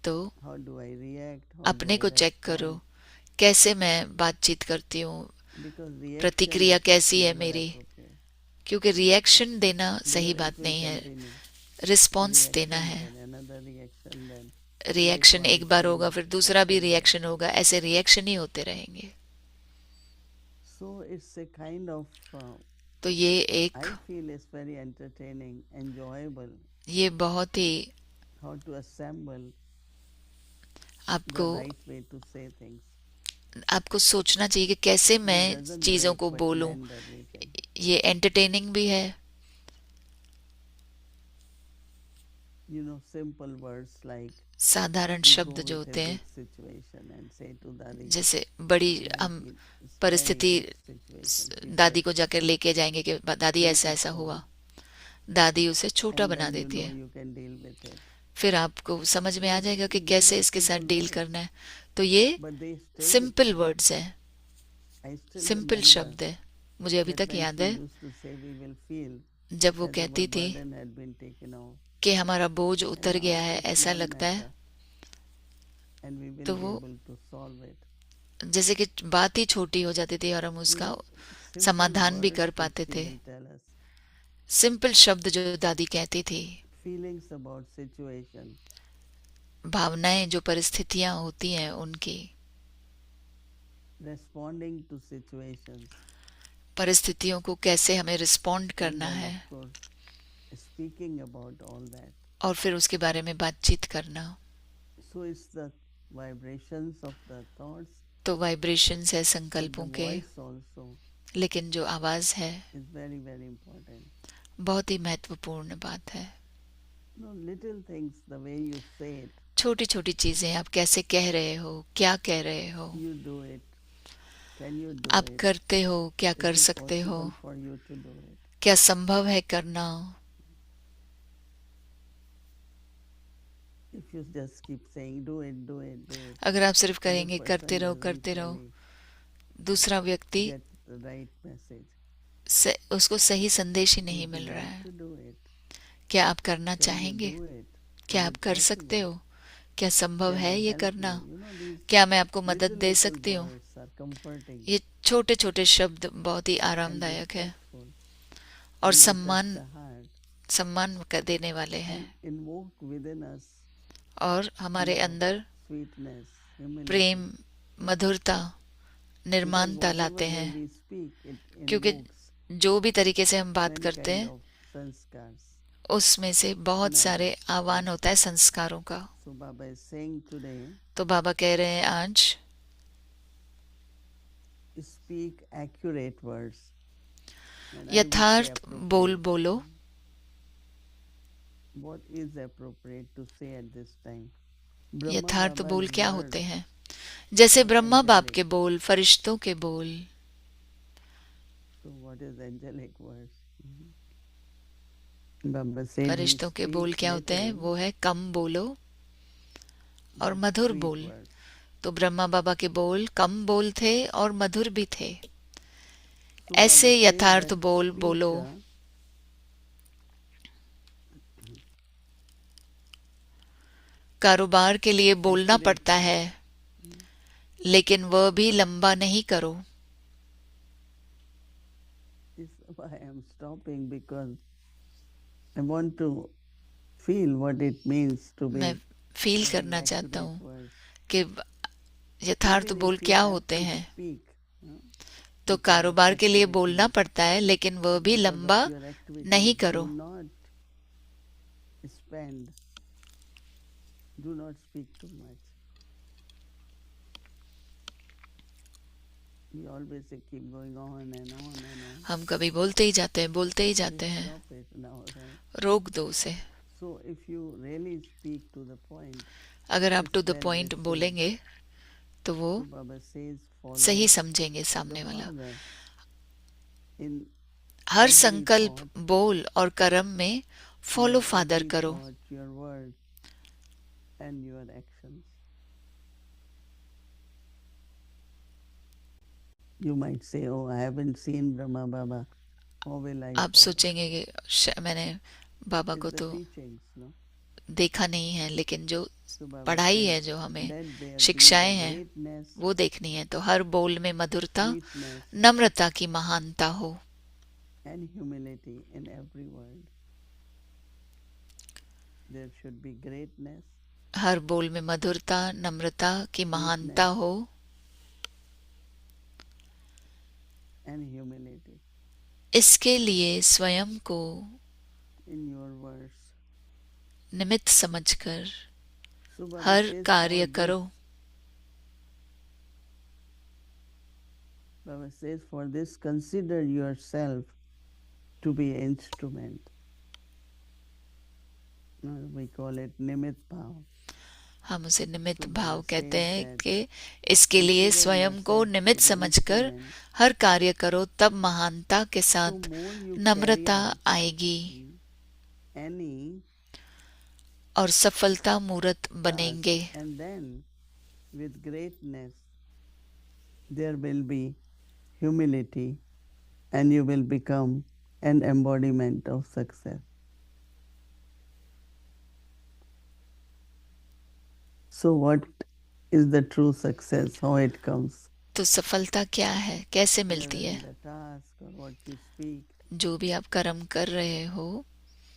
तो How do I react? How do अपने I को चेक करो, respond? कैसे मैं बातचीत करती हूँ, Because reaction प्रतिक्रिया is कैसी है never मेरी. appropriate. क्योंकि रिएक्शन देना सही Because बात it will नहीं है, continue. रिस्पॉन्स Reaction, देना है. then another reaction, then reaction एक बार होगा, फिर दूसरा भी up and down. रिएक्शन होगा, ऐसे रिएक्शन ही होते रहेंगे. So it's a kind of, तो ये I एक feel it's very entertaining, enjoyable, ये बहुत ही how to assemble the आपको right way to say things. आपको सोचना चाहिए कि कैसे It मैं doesn't चीज़ों break को but बोलूं. mend everything. ये एंटरटेनिंग भी है. Simple words like साधारण we शब्द go जो with a होते हैं, big situation and say to Dadi, जैसे बड़ी like हम it's very परिस्थिति big situation. She दादी said, को जाकर लेके जाएंगे कि दादी "Make ऐसा it ऐसा small." हुआ. दादी उसे छोटा And बना then देती है. you can deal with it. फिर आपको समझ में आ जाएगा कि These कैसे are इसके साथ simple डील words, करना है. तो ये but they stay with simple you. Words हैं, I still सिंपल remember शब्द है. मुझे अभी that तक when याद she है used to say, we will feel जब वो that कहती our थी burden had been taken off, कि हमारा बोझ and उतर now गया it's है, a ऐसा small लगता है. matter, and we will तो be वो able to solve it. जैसे कि बात ही छोटी हो जाती थी और हम उसका Simple समाधान भी words कर which पाते she थे. will tell us, सिंपल शब्द जो दादी कहती थी, feelings about situation, भावनाएं जो परिस्थितियां होती हैं उनकी, responding to situations, परिस्थितियों को कैसे हमें रिस्पॉन्ड and करना then है, of course speaking about all that. और फिर उसके बारे में बातचीत करना. So it's the vibrations of the thoughts, तो वाइब्रेशंस है but the संकल्पों के, voice also लेकिन जो आवाज है is very, very important. बहुत ही महत्वपूर्ण बात है. Little things, the way you say it, छोटी छोटी चीजें, आप कैसे कह रहे हो, क्या कह रहे हो, you do it, can you do आप it, करते हो, क्या is कर it सकते हो, possible for you to do it. क्या संभव है करना. If you just keep saying do it, do it, do it, अगर आप सिर्फ other करेंगे person करते रहो doesn't करते रहो, really दूसरा व्यक्ति get the right message. उसको सही संदेश ही नहीं Would you मिल रहा like है. to do it? क्या आप करना Can you चाहेंगे, do it? क्या Is आप it कर possible? सकते हो, क्या संभव Can है I ये help करना, you? These क्या मैं आपको मदद little, दे little सकती हूँ. words are comforting ये छोटे छोटे शब्द बहुत ही and आरामदायक है respectful, और and they touch सम्मान the heart सम्मान कर देने वाले हैं, and invoke within us और हमारे love, अंदर sweetness, humility. प्रेम, मधुरता, Because निर्माणता whatever लाते way हैं. we speak, it क्योंकि invokes जो भी तरीके से हम बात many करते kind हैं of sanskars. उसमें से बहुत सारे आह्वान होता है संस्कारों का. So Baba is saying today, तो बाबा कह रहे हैं आज speak accurate words. And I would say यथार्थ बोल appropriate. बोलो. What is appropriate to say at this time? Brahma यथार्थ Baba's बोल क्या words होते हैं, जैसे ब्रह्मा बाप angelic. के बोल, फरिश्तों के बोल. So what is angelic words? Baba says you फरिश्तों के बोल speak क्या होते हैं, little, वो है कम बोलो और but मधुर sweet बोल. words. तो ब्रह्मा बाबा के बोल कम बोल थे और मधुर भी थे. So ऐसे Baba says यथार्थ that बोल speak, बोलो. कारोबार के लिए बोलना पड़ता है, accurately. लेकिन वह भी लंबा नहीं करो. This is why I am stopping, because I want to feel what it means to be मैं फील having करना चाहता accurate हूँ words. कि यथार्थ Even बोल if you क्या have होते to हैं. speak, huh, तो because कारोबार के लिए बोलना accurately, पड़ता है, लेकिन वह भी because लंबा of your नहीं activities, करो. do not speak too much. We always say keep going on and on and on. हम कभी बोलते ही जाते हैं, बोलते ही जाते Let's हैं. stop it now, right? रोक दो उसे. So if you really speak to the point, अगर आप it's to the well point received. बोलेंगे तो वो So Baba says, सही follow समझेंगे the सामने वाला. Father in हर every संकल्प, thought, बोल और कर्म में फॉलो your फादर every करो. thought, your word and your actions. You might say, oh, I haven't seen Brahma Baba. How will I आप follow? सोचेंगे कि मैंने बाबा It's को the तो teachings, no? देखा नहीं है, लेकिन जो So Baba पढ़ाई है, says, जो हमें let there be शिक्षाएं the हैं, greatness, वो देखनी है. तो हर बोल में मधुरता, sweetness, नम्रता की महानता हो. and humility in every word. There should be greatness, हर बोल में मधुरता, नम्रता की महानता हो and humility इसके लिए स्वयं को in your words. निमित्त समझकर So Baba हर says, कार्य for करो. this, Baba says, for this, consider yourself to be an instrument. We call it Nimit Bhav. हम उसे निमित्त So भाव Baba कहते says हैं that कि इसके लिए consider स्वयं को yourself निमित्त to be समझकर instrument. हर कार्य करो, तब महानता के So साथ more you carry Namrata out आएगी any और सफलता मूर्त task, बनेंगे. and then with greatness there will be humility, and you will become an embodiment of success. So what is the true success? How it comes? तो सफलता क्या है, कैसे मिलती Whether है? in the task or what you speak. जो भी आप कर्म कर रहे हो,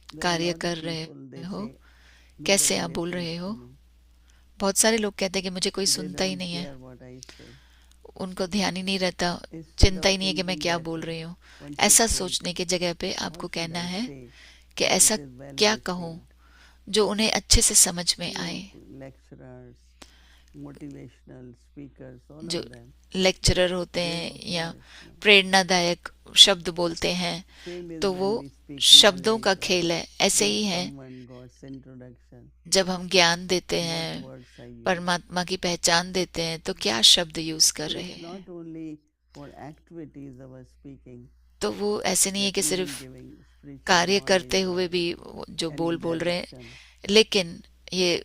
There are कार्य a lot कर of रहे people, they हो, say, कैसे nobody आप बोल listens रहे to हो. me. बहुत सारे लोग कहते हैं कि मुझे कोई They सुनता ही don't नहीं है, care what I say. उनको ध्यान ही नहीं रहता, Instead चिंता of ही नहीं है कि मैं thinking क्या that बोल way, रही हूँ. one should ऐसा think, सोचने की जगह पे what आपको should कहना I है say कि that ऐसा it is well क्या कहूँ received? जो उन्हें अच्छे से समझ में You know, आए. lecturers, motivational speakers, all जो of them, लेक्चरर होते they हैं have या voice, no? प्रेरणादायक शब्द बोलते हैं, Same is तो वो when we speak शब्दों का knowledge or खेल है. ऐसे give ही है someone God's introduction. जब हम ज्ञान देते What हैं, words I use. परमात्मा की पहचान देते हैं, तो क्या शब्द यूज कर So रहे it's हैं. not only for activities of our speaking, तो वो ऐसे नहीं है but कि even सिर्फ giving spiritual कार्य करते knowledge हुए or भी जो any बोल रहे हैं, direction. लेकिन ये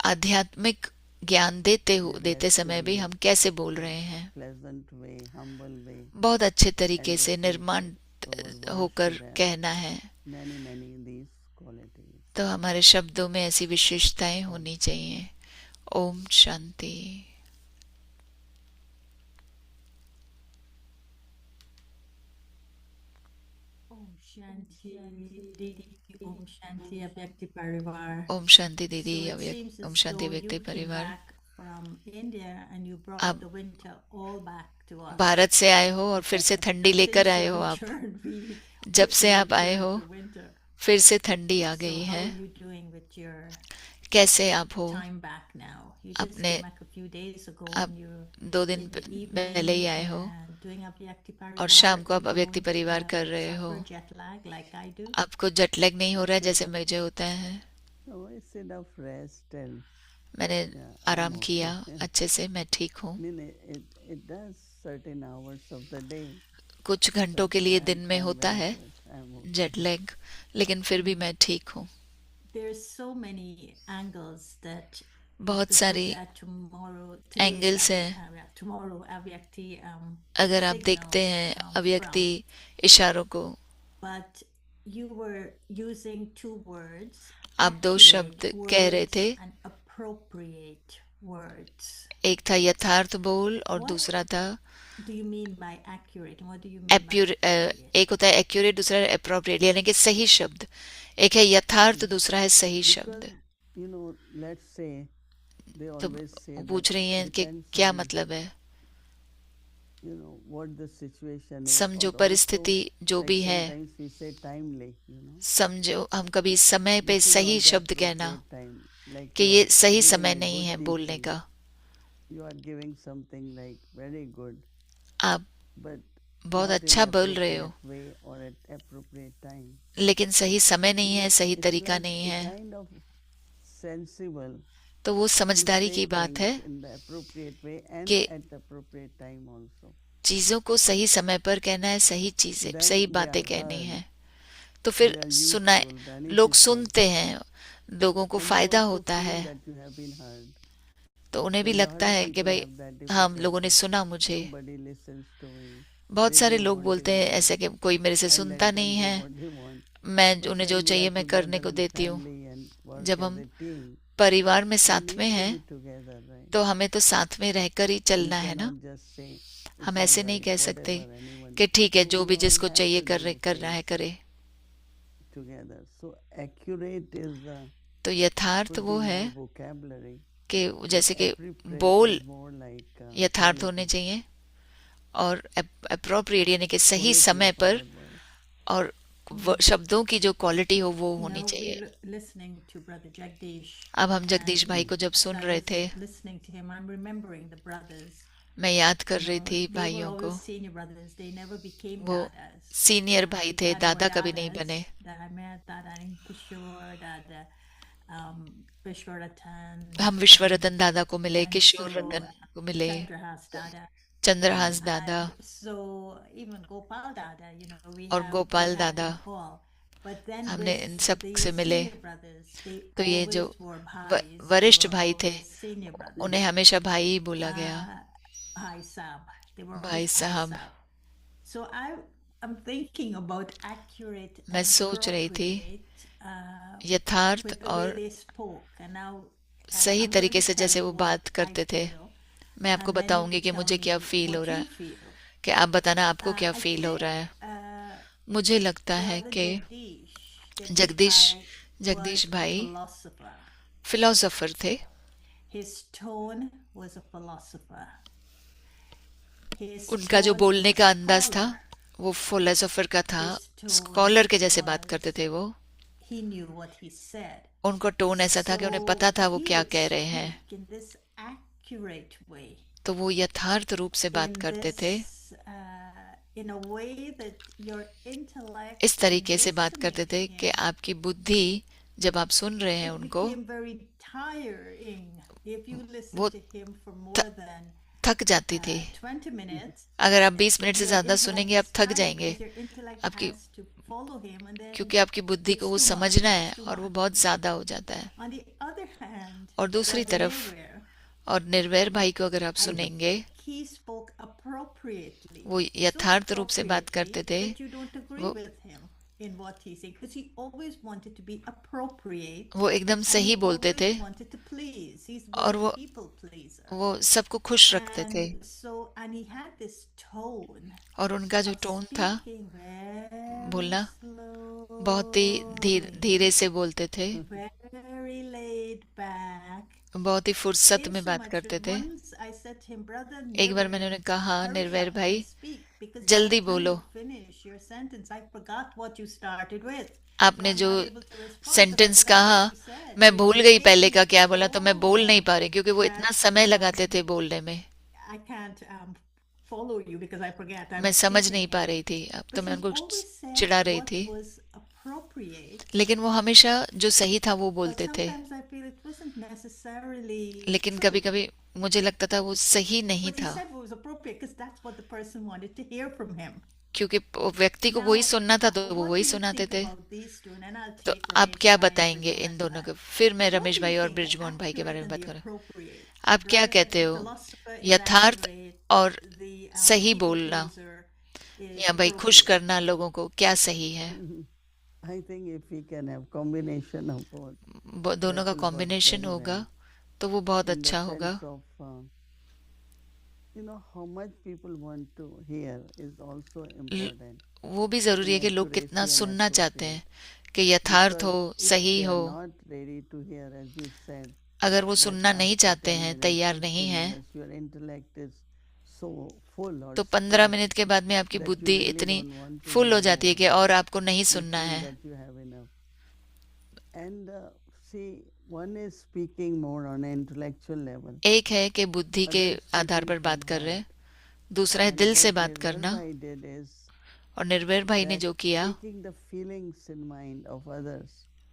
आध्यात्मिक ज्ञान देते There देते has to समय be भी a हम कैसे बोल रहे हैं. pleasant way, humble way, बहुत अच्छे and तरीके से respectful. निर्माण So our words होकर should have कहना है. many these qualities. तो हमारे शब्दों में ऐसी विशेषताएं होनी चाहिए. ओम शांति. ओम शांति दीदी की ओम शांति अव्यक्ति परिवार. ओम शांति दीदी. So it seems Om as Shanti though व्यक्ति you came परिवार. back from India and you brought आप the winter all back to us. Bharat से आए हो और फिर से ठंडी लेकर आए हो. आप Returned, we जब से also आप आए हो, returned to winter. फिर से ठंडी आ So गई how है. are you doing with your कैसे आप हो? time back now? You just अपने came back a few days ago आप and you're 2 दिन in the पहले ही evening आए हो and doing अव्यक्ति और परिवार. शाम को आप You अव्यक्ति don't परिवार कर रहे हो. suffer jet lag like I do. आपको जेट लैग नहीं हो रहा है जैसे मुझे होता है. So it's enough rest and मैंने yeah, I'm आराम okay. किया अच्छे से. मैं ठीक हूँ. I mean, it does certain hours of the day. कुछ घंटों के लिए दिन में I'm होता very है good. I'm okay. Jet lag, लेकिन फिर भी मैं ठीक हूँ. There's so many angles that बहुत could सारी look at tomorrow. Today's angles हैं. tomorrow अव्यक्ति अगर आप देखते signals हैं from. अव्यक्ति इशारों को, But you were using two words. आप 2 accurate शब्द कह रहे words थे, and appropriate words. एक था यथार्थ बोल और What दूसरा था do you mean by accurate? And what do you mean by appropriate? एक होता है एक्यूरेट, दूसरा है अप्रोप्रिएट, यानी कि सही शब्द। एक है यथार्थ, दूसरा है सही शब्द। Because, you know, let's say they तो always say वो that पूछ रही हैं कि depends क्या on, मतलब है। you know, what the situation is. समझो Or also, परिस्थिति जो like भी है, sometimes we say timely, you know. समझो हम कभी समय पे This is सही not the शब्द कहना, appropriate time. Like कि you ये are सही giving समय a नहीं good है बोलने teaching. का। You are giving something like very good, आप but बहुत not in अच्छा बोल रहे हो, appropriate way or at appropriate time. लेकिन सही समय नहीं है, सही It's तरीका like नहीं a है। kind of sensible तो वो to समझदारी say की बात है things in the appropriate way and कि at the appropriate time also. चीजों को सही समय पर कहना है, सही चीजें, Then सही they बातें are कहनी heard. है। तो They फिर are सुना, useful, लोग beneficial, सुनते हैं, लोगों को and you फायदा also होता feel है, that you have been heard. तो उन्हें भी When the लगता other है कि people भाई have that हाँ, लोगों ने difficulty, सुना मुझे। nobody listens to me. बहुत They सारे do लोग what बोलते they हैं want. ऐसे कि कोई मेरे से I सुनता let them नहीं do है, what they want. मैं But उन्हें when जो we चाहिए are मैं करने together को in देती हूँ। family and work जब as हम a team, परिवार में we साथ need में to हैं, be together, right? तो हमें तो साथ में रहकर ही We चलना है ना। cannot just say हम it's all ऐसे नहीं right, कह सकते whatever anyone. कि ठीक है, So जो we भी all जिसको have चाहिए to कर do रहा है things करे। together. So accurate is the तो यथार्थ could वो be है more vocabulary, कि but जैसे कि appropriate बोल is more like यथार्थ होने quality, चाहिए, और अप्रोप्रिएट यानी कि सही quality समय of पर, our words. और शब्दों की जो क्वालिटी हो वो होनी Now चाहिए। we're listening to Brother Jagdish. अब हम जगदीश And भाई को जब as सुन I रहे was थे, listening to him, I'm remembering the brothers. मैं याद कर You रही know, थी they were भाइयों को। always senior brothers. They never became वो dadas. सीनियर भाई We've थे, had more दादा कभी नहीं dadas बने। that I met, Dada Kishore, Dada Vishwaratan, हम विश्वरतन दादा को मिले, and किशोर so रतन को मिले, Chandrahas Dada. चंद्रहास दादा And so even Gopal Dada, you know, we और have गोपाल we had दादा, them all. But then हमने with इन सब the से मिले। senior brothers, they तो ये जो always were bhais. They वरिष्ठ were भाई थे, always senior brothers. उन्हें हमेशा भाई ही बोला गया, Bhai Sahab. They were भाई always Bhai साहब। Sahab. So I'm thinking about accurate मैं and सोच रही थी appropriate यथार्थ with the way और they spoke. And now सही I'm going तरीके to से tell जैसे you वो what बात I करते थे। feel, मैं आपको and then you बताऊंगी कि tell मुझे क्या me फील हो what रहा you है, feel. कि आप बताना आपको क्या I फील हो think रहा है। मुझे लगता है Brother कि Jagdish जगदीश was a भाई philosopher. फिलोसोफर थे। His tone was a philosopher. His उनका जो tone बोलने was का a अंदाज था scholar. वो फिलोसोफर का था, His tone स्कॉलर के जैसे बात करते was- थे वो। He knew what he said. उनका टोन ऐसा था कि उन्हें पता था वो he क्या would कह रहे हैं। speak in this accurate way, तो वो यथार्थ रूप से बात in करते this, थे, in a way that your intellect इस तरीके से बात listening करते to थे him कि आपकी बुद्धि, जब आप सुन रहे हैं उनको, became very tiring if you listen वो to him for more than थक जाती थी। 20 minutes. अगर आप 20 मिनट से Your ज्यादा intellect सुनेंगे आप is थक tired जाएंगे, because your intellect आपकी has to follow him and then क्योंकि आपकी बुद्धि को वो it's too much, समझना है it's too और वो much. बहुत ज्यादा हो जाता है। On the other hand, और दूसरी Brother तरफ Nirware, और निर्वैर भाई को अगर आप I सुनेंगे, he spoke appropriately. वो यथार्थ रूप से बात करते थे। That you don't agree वो- with him in what he said because he always wanted to be appropriate. वो एकदम and सही he बोलते always थे wanted to please. He's और very वो people pleaser. वो सबको खुश रखते थे। And he had this tone और उनका जो of टोन था, speaking very बोलना slow, बहुत ही धीरे से बोलते थे, very laid back. बहुत ही फुर्सत में So बात much करते that थे। once I said to him, "Brother एक बार Nirwar, मैंने उन्हें कहा, hurry निर्वैर up भाई and speak, because by जल्दी the time बोलो, you finish your sentence, I forgot what you started with. आपने So जो I'm not able to respond, sentence because I forgot कहा what you said. मैं So भूल it गई made पहले me का क्या बोला, तो मैं बोल नहीं so पा रही क्योंकि वो इतना that, समय लगाते थे बोलने में। I can't follow you because I forget. I'm मैं समझ speaking. नहीं पा रही थी, अब तो But मैं he उनको always said चिढ़ा रही what थी, was appropriate. लेकिन वो हमेशा जो सही था वो But बोलते थे। sometimes I feel it wasn't necessarily लेकिन true. कभी कभी मुझे लगता था वो सही नहीं But he था, said what was appropriate because that's what the person wanted to hear from him. क्योंकि वो व्यक्ति को वही सुनना था तो वो What वही do you सुनाते think थे। about these two? And then I'll तो take आप Ramesh क्या Bhai and बताएंगे इन Brijwan दोनों Bhai. के? फिर मैं What रमेश do भाई you और think the ब्रिजमोहन भाई के बारे में accurate बात and the करें। appropriate? आप क्या Brother, कहते the हो? philosopher is यथार्थ accurate, और the, सही people बोलना pleaser is या भाई खुश appropriate. करना लोगों को क्या सही है? I think if we can have combination of both, दोनों का that will work combination very होगा well. तो वो बहुत in the अच्छा होगा। sense of, how much people want to hear is also important. वो भी ज़रूरी है कि लोग कितना Accuracy and सुनना चाहते हैं, appropriate. कि यथार्थ हो, Because if सही they हो। are not ready to hear, as you said, अगर वो that सुनना नहीं after चाहते 10 हैं, minutes, तैयार 15 नहीं हैं, minutes, your intellect is so full or तो 15 strong मिनट के बाद में आपकी that you बुद्धि really इतनी don't want to फुल हो hear जाती है more. कि और आपको नहीं You सुनना feel है। that you have enough. And see, one is speaking more on an intellectual level. एक है कि बुद्धि के Other is आधार पर speaking बात from कर रहे हैं, heart. दूसरा है And दिल से what बात Nirmal करना। Bhai did is और निर्भय भाई ने that जो किया, taking the feelings in mind of others,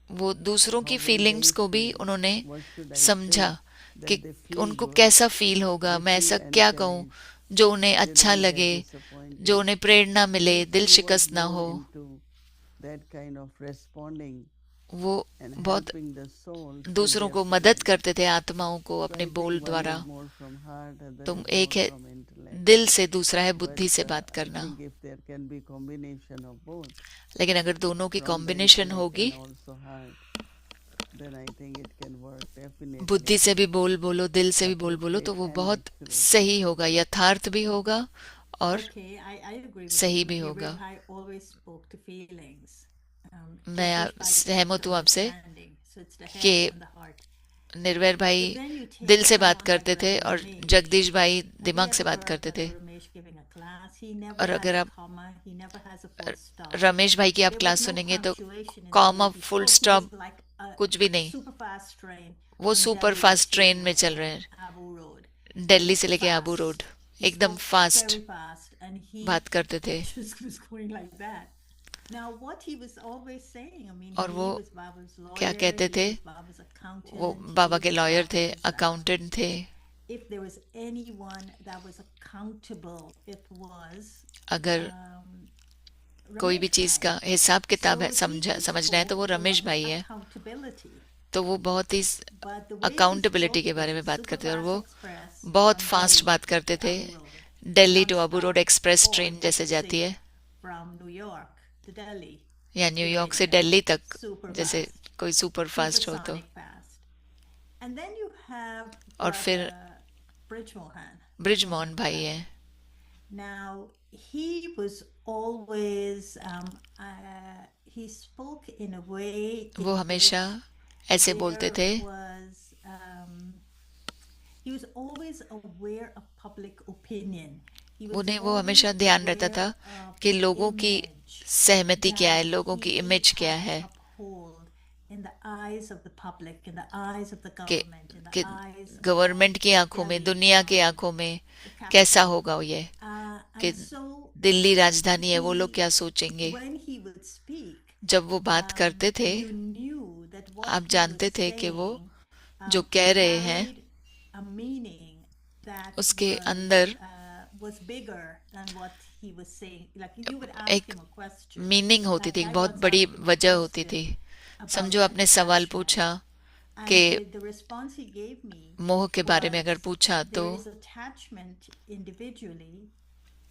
वो दूसरों की how will फीलिंग्स they को भी feel, उन्होंने what should I समझा say कि that they feel उनको good, कैसा फील होगा, they मैं feel ऐसा क्या कहूँ encouraged, जो उन्हें they अच्छा don't get लगे, disappointed. जो उन्हें प्रेरणा मिले, So दिल he was शिकस्त ना more हो। into that kind of responding वो and बहुत helping the soul through दूसरों को gesture. मदद करते थे, आत्माओं को So अपने I बोल think one द्वारा। is more from heart, other तो is एक more है from intellect. दिल से, दूसरा है But बुद्धि से बात I करना। think if there can be combination of both, लेकिन अगर दोनों की from the कॉम्बिनेशन intellect होगी, and also heart, then I think it can work definitely. बुद्धि से भी बोल बोलो, दिल से भी बोल बोलो, तो वो Appropriate and बहुत accurate. सही होगा, यथार्थ भी होगा और Okay, I agree with सही you. भी Nirmal होगा। Bhai always spoke to feelings. मैं Jagdish Bhai सहमत spoke to हूँ आपसे understanding. So it's the head कि and the heart. निर्वैर भाई But then you take दिल से बात someone like करते थे और Ramesh. जगदीश भाई Have you दिमाग से ever बात heard करते of थे। Ramesh giving a class? He never और has अगर a आप comma. He never has a full stop. Ramesh भाई की आप There क्लास was no सुनेंगे तो punctuation in the comma, way he full spoke. He stop, was like a कुछ भी नहीं। super fast train वो from super Delhi fast to train में चल रहे हैं, Abu Road. दिल्ली से लेके आबू Fast. रोड, He एकदम spoke fast very fast, and he बात करते थे। just was going like that. Now, what he was always saying, I mean, और he वो was Baba's lawyer, क्या कहते he थे, was Baba's accountant, वो he बाबा के was लॉयर थे, Baba's, अकाउंटेंट थे। if there was anyone that was accountable, it was अगर um, कोई भी Ramesh चीज़ Bhai. का हिसाब किताब So है, he समझना है तो वो spoke a रमेश lot भाई of है। accountability. तो वो बहुत ही But the way he accountability spoke के बारे was में बात करते थे, और super वो fast express बहुत from फास्ट Delhi बात करते to थे। Abu Road, Delhi to Abu Road non-stop, express or train जैसे let's जाती say है, from New York to Delhi या to न्यूयॉर्क से India. दिल्ली तक, Super जैसे fast, कोई सुपर फास्ट हो तो। supersonic fast. And then you have और फिर Bridge Mohan. ब्रिजमोहन भाई है। Now he was always he spoke in a way in वो हमेशा ऐसे which बोलते there थे, was he was always aware of public opinion. He was उन्हें वो always हमेशा ध्यान रहता था aware of कि the लोगों की image सहमति क्या है, that लोगों की he इमेज क्या had है, to uphold in the eyes of the public, in the eyes of the कि government, in the कि eyes गवर्नमेंट की of आंखों में, Delhi, दुनिया की आंखों में the कैसा capital. होगा ये, कि And so दिल्ली राजधानी है, वो लोग he, क्या सोचेंगे। when he would speak, जब वो बात करते थे, you knew that what आप he जानते was थे कि वो saying, जो कह रहे हैं carried a meaning that उसके was, अंदर was bigger than what he was saying. Like you would एक ask him a question. Meaning होती थी, Like एक I बहुत once बड़ी asked him a वजह होती थी। question समझो about आपने सवाल attachment. पूछा And कि the response he gave me मोह के बारे में अगर was, पूछा तो there is attachment individually,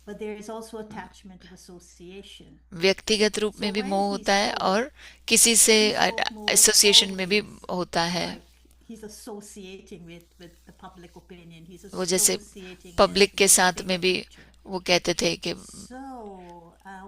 but there is also attachment of association. व्यक्तिगत रूप में So भी when मोह he होता है spoke, और किसी से he spoke more एसोसिएशन में भी always होता है। like he's associating with the public opinion. He's वो जैसे associating पब्लिक it के with the साथ में bigger भी picture. वो कहते थे कि So,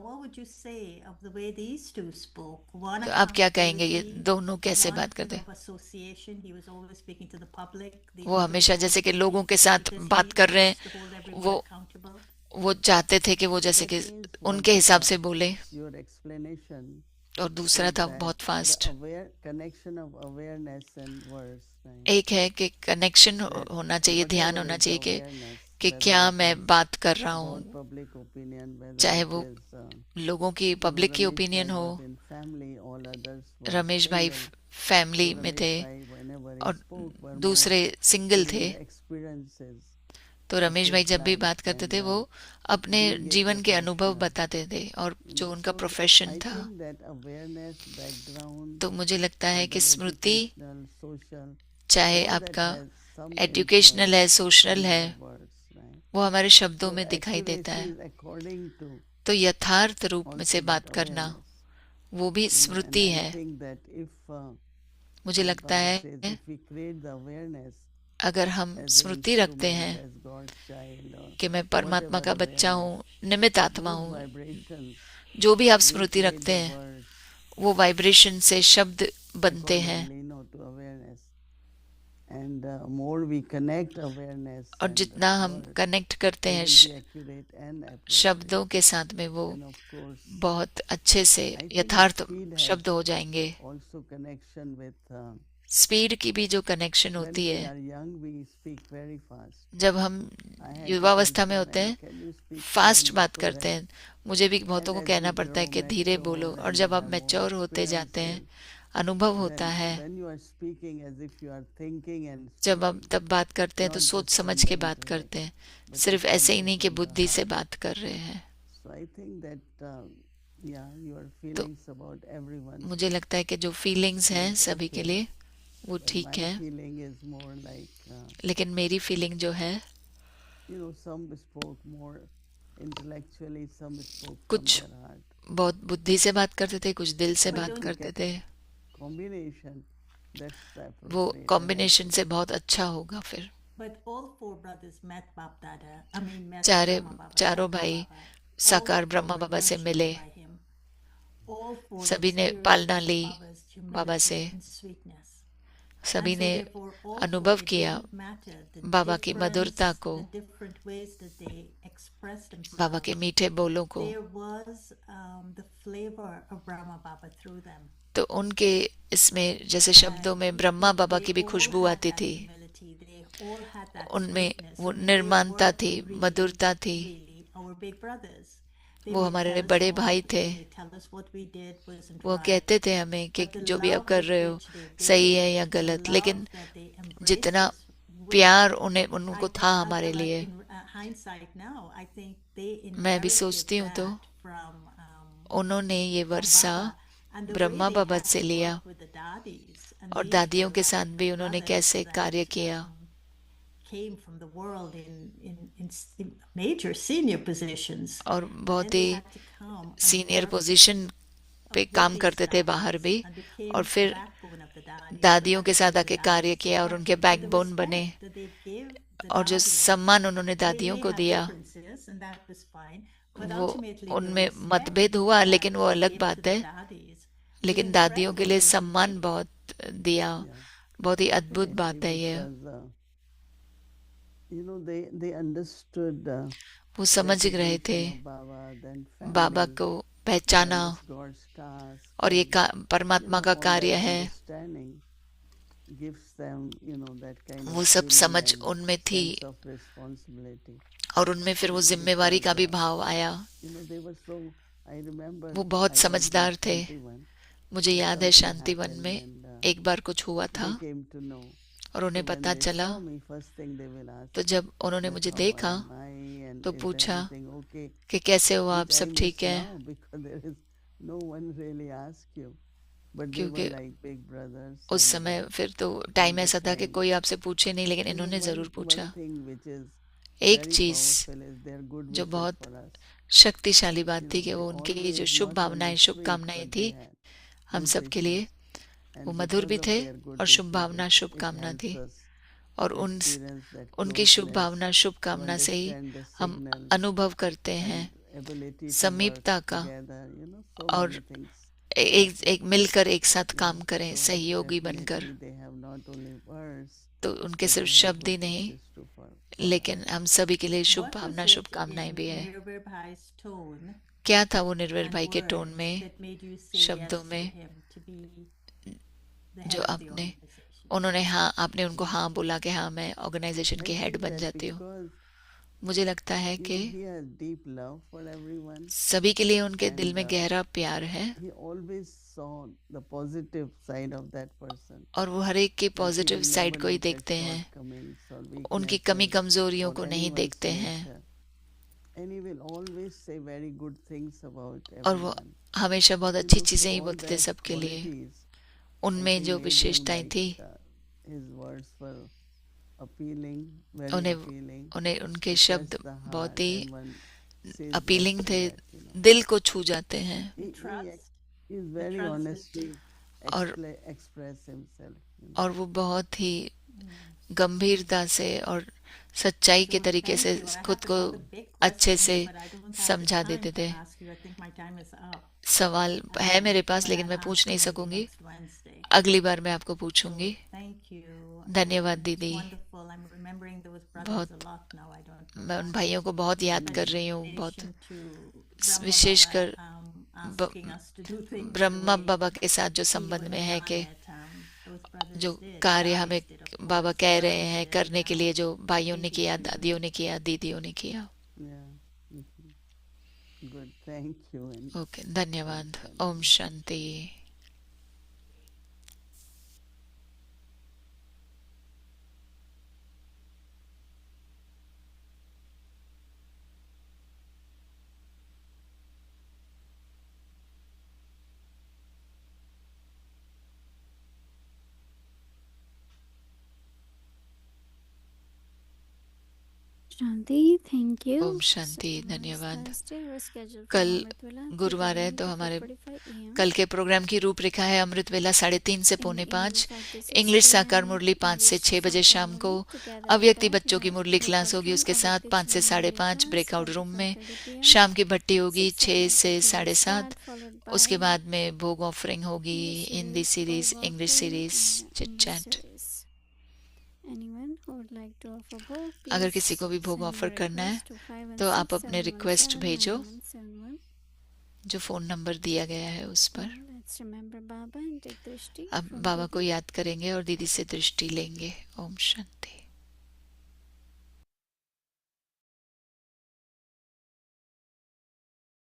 what would you say of the way these two spoke? One तो आप क्या कहेंगे ये accountability, दोनों कैसे one बात करते of association. He was always speaking to the public. The वो other हमेशा was जैसे कि always लोगों के speaking साथ to his बात कर रहे हैं, leaders to hold everyone वो accountable. वो चाहते थे कि वो जैसे कि That means उनके one हिसाब से part, बोले, your explanation और दूसरा is था that बहुत the fast. aware connection of awareness and words, right? एक है कि कनेक्शन That होना चाहिए, ध्यान whatever होना is चाहिए कि awareness, whether क्या it मैं is बात कर रहा about हूँ, public opinion, whether चाहे it वो is लोगों की पब्लिक की Ramesh ओपिनियन Bhai हो। was in family, all others were Ramesh भाई single. फैमिली So में Ramesh थे Bhai, whenever he और spoke, were more दूसरे सिंगल थे। giving the experiences तो of रमेश भाई his जब भी life बात करते and थे वो अपने doing it जीवन के अनुभव professional. बताते थे और जो उनका So प्रोफेशन I था। think that awareness, background, तो मुझे लगता है कि whether स्मृति educational, social, चाहे all that आपका has some एजुकेशनल influence है, सोशल in है, our words, right? वो हमारे शब्दों So में दिखाई देता accuracy है। is according to तो यथार्थ रूप में से also बात that करना awareness. वो भी And स्मृति I है। think that if मुझे लगता Baba है says if we create the awareness, अगर हम as the स्मृति रखते instrument, हैं as God's child, or कि मैं परमात्मा whatever का बच्चा awareness, हूँ, निमित्त आत्मा those हूँ, vibrations, जो भी आप they स्मृति create रखते the हैं words वो वाइब्रेशन से शब्द बनते हैं। accordingly, to awareness. And more we connect awareness और and जितना हम words, कनेक्ट करते they हैं will be accurate and appropriate. शब्दों के साथ में, वो And of course, बहुत अच्छे से I think यथार्थ speed has शब्द हो जाएंगे। also connection with स्पीड की भी जो कनेक्शन when होती we है, are young we speak very fast. जब हम I had to युवावस्था tell में होते Pranay, हैं can you speak fast slowly बात so करते that हैं, मुझे भी बहुतों and को as कहना you पड़ता है grow कि धीरे mature बोलो। और and जब you आप have more मैच्योर होते जाते हैं, experience, अनुभव होता है, then you are speaking as if you are thinking and जब आप speaking, तब बात करते हैं तो not सोच just from समझ the के बात intellect, करते हैं, but सिर्फ it ऐसे ही comes नहीं कि from the बुद्धि से heart. बात कर रहे हैं। So I think that yeah, your feelings about everyone, मुझे लगता है कि जो फीलिंग्स हैं is सभी के okay. लिए वो But ठीक my है, feeling is more like लेकिन मेरी फीलिंग जो है, some spoke more intellectually, some spoke from कुछ their heart. बहुत बुद्धि से बात करते थे, कुछ दिल से But बात don't करते get थे। combination, that's the वो appropriate. कॉम्बिनेशन से बहुत अच्छा होगा फिर। But all four brothers met Bap Dada. I mean, met चारे Brahma Baba, चारों Sakar भाई Baba. साकार All ब्रह्मा four बाबा से nurtured मिले, by him. All four सभी ने experienced पालना ली Baba's बाबा से, humility and sweetness. सभी And so ने therefore all अनुभव four, it किया didn't matter the बाबा की difference, मधुरता को, the different ways that they expressed बाबा के themselves. मीठे बोलों को। There was the flavor of Brahma Baba through them. तो उनके इसमें जैसे शब्दों में ब्रह्मा बाबा की भी खुशबू आती थी, उनमें वो निर्माणता थी, मधुरता थी। वो हमारे बड़े भाई थे, वो कहते थे हमें कि जो भी आप कर रहे हो सही है या गलत, लेकिन जितना प्यार उन्हें उनको था हमारे लिए, मैं भी सोचती हूँ तो उन्होंने ये वर्षा ब्रह्मा बाबा से लिया, और दादियों के साथ भी उन्होंने कैसे कार्य किया। came from the world in major senior positions, और बहुत ही had to come and senior work position पे काम करते थे बाहर भी, and became और फिर backbone of the daddies. दादियों के साथ आके कार्य किया और उनके बैकबोन बने। That they gave the और जो daddies, सम्मान उन्होंने they दादियों may को have दिया, differences, and that was fine, but वो ultimately the उनमें respect मतभेद हुआ, that लेकिन वो they अलग gave बात to the है। daddies लेकिन was दादियों के लिए incredible. सम्मान बहुत दिया, बहुत ही अद्भुत बात है ये। Because, they understood वो समझ रहे थे recognition of Baba, then Baba family, को पहचाना, then it's God's task, और ये and, परमात्मा का all कार्य that है। understanding gives them, that kind वो of सब feeling समझ and उनमें थी, sense of responsibility. और उनमें फिर वो जिम्मेवारी का भी भाव आया। They were so, I remember वो बहुत I was समझदार in थे। 21, मुझे याद है something शांतिवन happened में and, एक बार कुछ हुआ था, they came to know. और उन्हें So when पता they चला, saw me, first thing they will ask, तो जब उन्होंने मुझे how देखा am I and तो is पूछा everything okay? कि कैसे हो आप, Which I सब miss ठीक है? now because there is no one really ask you. But they क्योंकि were like big brothers. उस and, समय फिर तो टाइम ऐसा था कि time. कोई आपसे पूछे नहीं, लेकिन इन्होंने जरूर one पूछा। thing which is एक very चीज powerful is their good जो wishes बहुत for us. शक्तिशाली बात थी कि They वो उनकी always जो शुभ not भावनाएं, only sweet, शुभकामनाएं but थी they had हम good सब के लिए, wishes. वो And मधुर भी because of थे their good और शुभ wishes, भावना, it शुभकामना helps थी। us और to उन experience that उनकी शुभ closeness, भावना, to शुभकामना से ही understand the हम signals अनुभव करते हैं and ability to समीपता work का, together, so और many things. एक मिलकर एक साथ काम करें So सहयोगी बनकर। definitely they have not only words, तो उनके but सिर्फ they have शब्द ही good नहीं, wishes too for लेकिन us. हम सभी के लिए शुभ What was भावना, it शुभकामनाएं in भी है। Nirvir Bhai's tone क्या था वो निर्भय and भाई के टोन words में, that made you say शब्दों yes में, to him to be the जो head of the आपने organization? उन्होंने हाँ, आपने उनको हाँ बोला कि हाँ मैं ऑर्गेनाइजेशन I की हेड think बन that जाती हूँ। because मुझे लगता है कि he has deep love for everyone, सभी के लिए उनके दिल and में गहरा प्यार है, he always saw the positive side of that person. और वो हर एक की Like he positive will side never को ही look at देखते हैं, shortcomings or उनकी कमी weaknesses कमजोरियों or को नहीं anyone's देखते हैं, nature. And he will always say very good things about और वो everyone. हमेशा बहुत And अच्छी those चीजें ही all बोलते थे that सबके लिए। qualities, I उनमें think जो made him विशेषताएं like, थी, his words were appealing, very उन्हें appealing. उन्हें उनके It शब्द touched the बहुत heart he and one says appealing yes to थे, that. दिल को छू जाते हैं, He Trust. is very trust honestly और express himself. और वो बहुत ही गंभीरता से और सच्चाई के तरीके से खुद को अच्छे से समझा देते थे। सवाल है मेरे पास लेकिन मैं पूछ नहीं सकूंगी, अगली बार मैं आपको पूछूंगी। धन्यवाद दीदी, बहुत मैं उन भाइयों को बहुत याद कर रही हूँ, बहुत विशेषकर ब्रह्मा बाबा के साथ जो संबंध में है कि जो कार्य हमें बाबा कह रहे हैं करने के लिए, जो भाइयों ने किया, दादियों ने किया, दीदियों ने किया। Good, thank you. ओके, धन्यवाद। ओम शांति। शांति, थैंक यू। ओम शांति, धन्यवाद। कल गुरुवार है तो हमारे कल के प्रोग्राम की रूपरेखा है अमृत वेला 3:30 से 4:45, इंग्लिश साकार मुरली 5 से 6 बजे शाम को, अव्यक्ति बच्चों की मुरली क्लास होगी उसके साथ 5 से 5:30 ब्रेकआउट रूम में, शाम की भट्टी होगी 6 से 7:30, उसके बाद में भोग ऑफरिंग होगी, Hindi series, English series, chit chat. अगर किसी को भी भोग ऑफर करना है तो आप अपने रिक्वेस्ट भेजो जो फोन नंबर दिया गया है उस पर। अब बाबा को याद करेंगे और दीदी से दृष्टि लेंगे। ओम शांति।